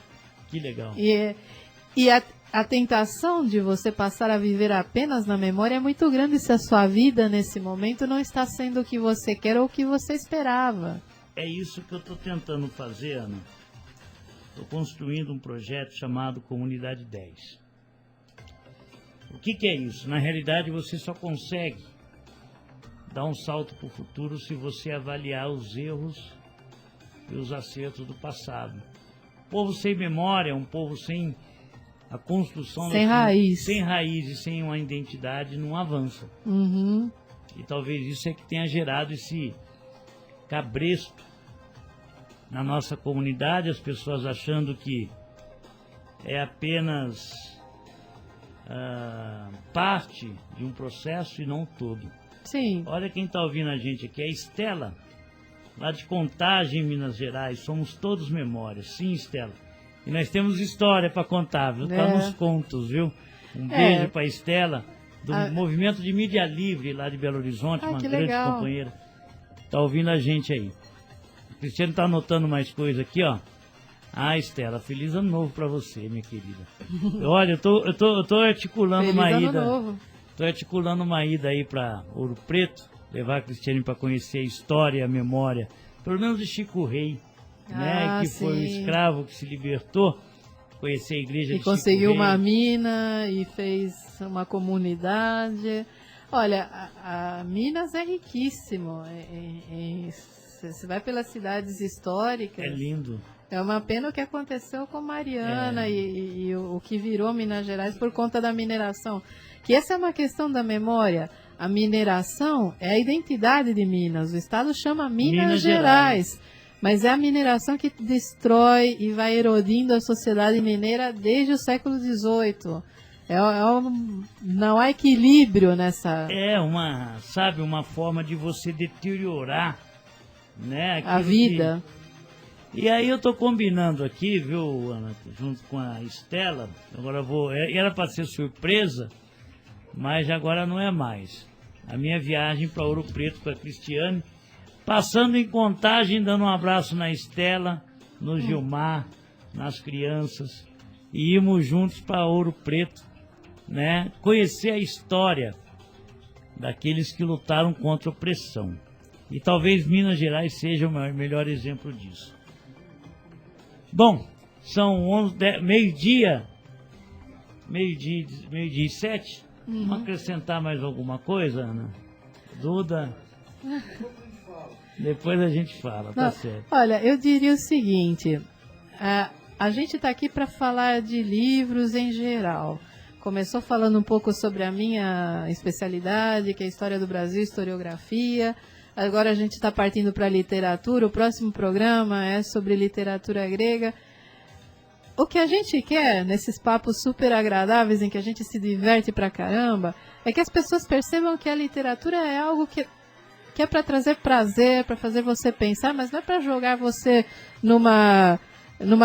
Que legal. E a tentação de você passar a viver apenas na memória é muito grande se a sua vida nesse momento não está sendo o que você quer ou o que você esperava. É isso que eu estou tentando fazer, Ana. Estou construindo um projeto chamado Comunidade 10. O que é isso? Na realidade, você só consegue dar um salto para o futuro se você avaliar os erros e os acertos do passado. Um povo sem memória, um povo sem a construção... Sem raiz. Sem raiz e sem uma identidade, não avança. Uhum. E talvez isso é que tenha gerado esse cabresto na nossa comunidade, as pessoas achando que é apenas parte de um processo e não todo. Sim. Olha quem está ouvindo a gente aqui, é a Estela, lá de Contagem, Minas Gerais. Somos todos memórias. Sim, Estela. E nós temos história para contar, viu? Tá nos contos, viu? Um beijo para a Estela, do Movimento de Mídia Livre, lá de Belo Horizonte, uma grande legal. companheira. Tá ouvindo a gente aí. O Cristiano tá anotando mais coisa aqui, ó. Estela, feliz ano novo para você, minha querida. Olha, eu tô articulando uma ida. Tô articulando uma ida aí para Ouro Preto, levar a Cristiane para conhecer a história e a memória, pelo menos de Chico Rei, né, que foi um escravo que se libertou, conhecer a igreja de Chico Rei. E conseguiu uma mina e fez uma comunidade. Olha, a Minas é riquíssimo. Você vai pelas cidades históricas. É lindo. É uma pena o que aconteceu com Mariana e o que virou Minas Gerais por conta da mineração. Que essa é uma questão da memória. A mineração é a identidade de Minas. O Estado chama Minas Gerais. Mas é a mineração que destrói e vai erodindo a sociedade mineira desde o século XVIII. Não há equilíbrio nessa... uma forma de você deteriorar, né, a vida. E aí eu tô combinando aqui, viu, Ana, junto com a Estela, agora era para ser surpresa, mas agora não é mais. A minha viagem para Ouro Preto com a Cristiane, passando em Contagem, dando um abraço na Estela, no Gilmar, nas crianças, e irmos juntos para Ouro Preto, né, conhecer a história daqueles que lutaram contra a opressão. E talvez Minas Gerais seja o melhor exemplo disso. Bom, são meio-dia e 7. Vamos acrescentar mais alguma coisa, Ana? Duda? Depois a gente fala, tá certo. Olha, eu diria o seguinte, a gente está aqui para falar de livros em geral. Começou falando um pouco sobre a minha especialidade, que é a História do Brasil, historiografia. Agora a gente está partindo para a literatura. O próximo programa é sobre literatura grega. O que a gente quer, nesses papos super agradáveis, em que a gente se diverte pra caramba, é que as pessoas percebam que a literatura é algo que é para trazer prazer, para fazer você pensar, mas não é para jogar você numa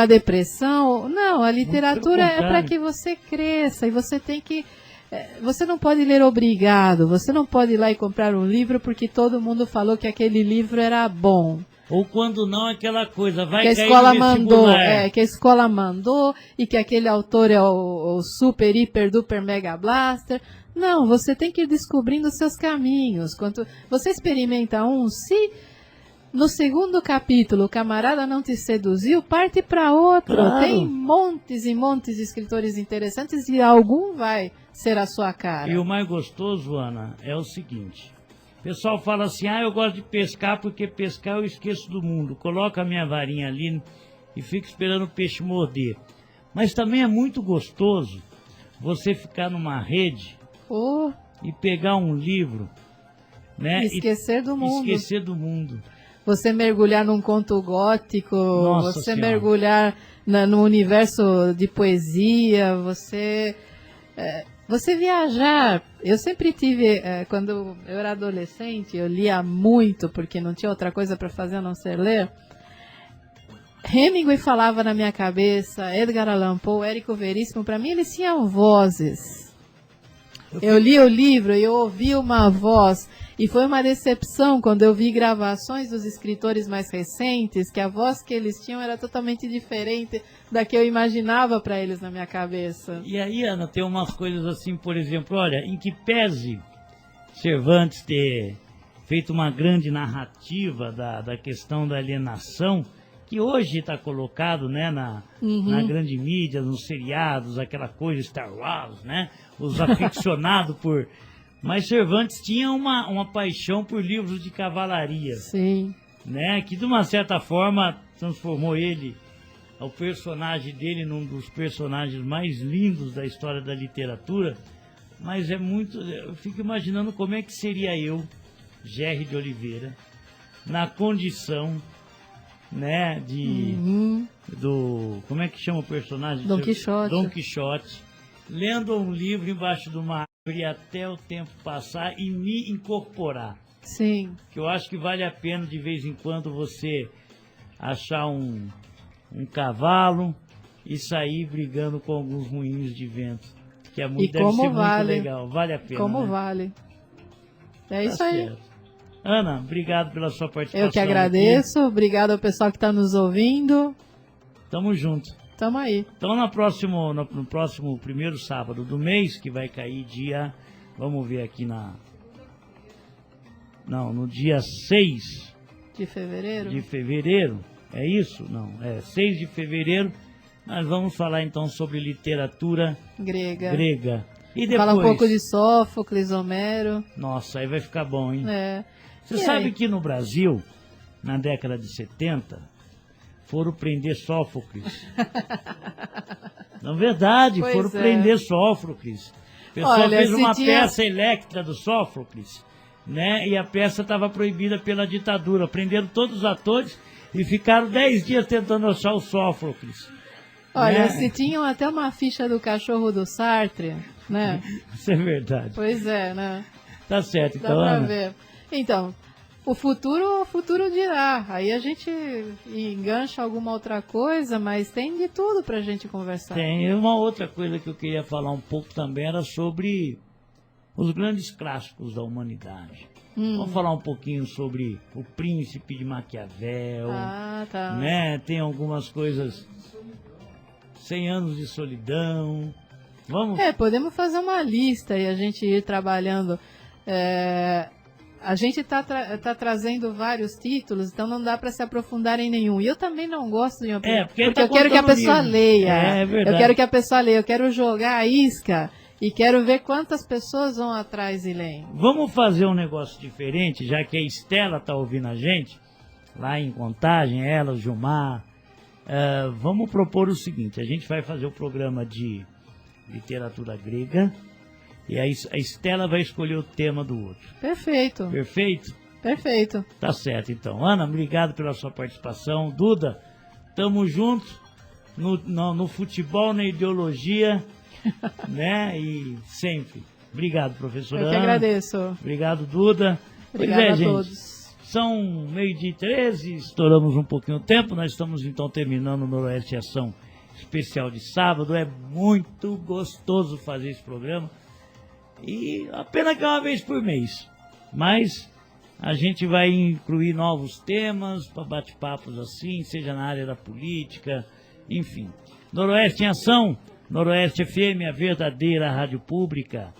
depressão. Não, a literatura é para que você cresça e você tem que... Você não pode ler obrigado, você não pode ir lá e comprar um livro porque todo mundo falou que aquele livro era bom. Ou quando não, aquela coisa, vai que a escola mandou, que a escola mandou e que aquele autor é o super, hiper, duper, mega blaster. Não, você tem que ir descobrindo os seus caminhos. Quando você experimenta se no segundo capítulo o camarada não te seduziu, parte para outro. Claro. Tem montes e montes de escritores interessantes e algum vai ser a sua cara. E o mais gostoso, Ana, é o seguinte. O pessoal fala assim, eu gosto de pescar porque pescar eu esqueço do mundo. Coloca a minha varinha ali e fico esperando o peixe morder. Mas também é muito gostoso você ficar numa rede e pegar um livro, né? Esquecer do mundo. Esquecer do mundo. Você mergulhar num conto gótico, Nossa você Senhora. Mergulhar no universo de poesia, você viajar. Eu sempre tive, quando eu era adolescente, eu lia muito, porque não tinha outra coisa para fazer a não ser ler. Hemingway falava na minha cabeça, Edgar Allan Poe, Érico Veríssimo, para mim eles tinham vozes. Eu li o livro e eu ouvi uma voz. E foi uma decepção quando eu vi gravações dos escritores mais recentes, que a voz que eles tinham era totalmente diferente da que eu imaginava para eles na minha cabeça. E aí, Ana, tem umas coisas assim, por exemplo, olha, em que pese Cervantes ter feito uma grande narrativa da questão da alienação, que hoje está colocado, né, na grande mídia, nos seriados, aquela coisa Star Wars, né, os aficionados por... Mas Cervantes tinha uma paixão por livros de cavalaria. Sim. Né, que de uma certa forma transformou ele, o personagem dele, num dos personagens mais lindos da história da literatura. Mas é muito... Eu fico imaginando como é que seria eu, Gerry de Oliveira, na condição, né, como é que chama o personagem? Dom Quixote. Dom Quixote, lendo um livro embaixo de uma árvore até o tempo passar e me incorporar. Sim. Que eu acho que vale a pena de vez em quando você achar um cavalo e sair brigando com alguns moinhos de vento. Que é muito, deve ser muito legal, vale a pena. Como né? vale. É isso Tá aí. certo. Ana, obrigado pela sua participação. Eu que agradeço, obrigado ao pessoal que está nos ouvindo. Tamo junto. Tamo aí. Então no próximo primeiro sábado do mês, que vai cair dia, vamos ver aqui no dia 6 de fevereiro, é isso? Não, é 6 de fevereiro, nós vamos falar então sobre literatura grega. E depois... Falar um pouco de Sófocles, Homero. Nossa, aí vai ficar bom, hein? É. Você sabe que no Brasil, na década de 70, foram prender Sófocles. Na verdade, foram prender Sófocles. O pessoal fez uma peça Electra do Sófocles, né? E a peça estava proibida pela ditadura. Prenderam todos os atores e ficaram 10 dias tentando achar o Sófocles. Olha, né? se tinham até uma ficha do cachorro do Sartre, né? Isso é verdade. Pois é, né? Tá certo, então, Dá pra Ana. ver. Então, o futuro dirá. Aí a gente engancha alguma outra coisa, mas tem de tudo pra gente conversar. Tem uma outra coisa que eu queria falar um pouco também, era sobre os grandes clássicos da humanidade. Vamos falar um pouquinho sobre o Príncipe de Maquiavel. Ah, tá. Né? Tem algumas coisas... 100 anos de solidão. Vamos... podemos fazer uma lista e a gente ir trabalhando. A gente está trazendo vários títulos, então não dá para se aprofundar em nenhum. E eu também não gosto de uma porque eu quero que a pessoa leia. É verdade. Eu quero que a pessoa leia, eu quero jogar a isca e quero ver quantas pessoas vão atrás e leem. Vamos fazer um negócio diferente, já que a Estela está ouvindo a gente, lá em Contagem, ela, o Gilmar. Vamos propor o seguinte: a gente vai fazer o programa de literatura grega e a Estela vai escolher o tema do outro. Perfeito. Perfeito? Perfeito. Tá certo, então. Ana, obrigado pela sua participação. Duda, tamo juntos no futebol, na ideologia, né? E sempre. Obrigado, professora. Eu que agradeço. Obrigado, Duda. Obrigado a gente. todos. São 12h13, estouramos um pouquinho o tempo, nós estamos então terminando o Noroeste Ação especial de sábado. É muito gostoso fazer esse programa, e a pena que é uma vez por mês, mas a gente vai incluir novos temas para bate-papos assim, seja na área da política, enfim. Noroeste em Ação, Noroeste FM, a verdadeira rádio pública.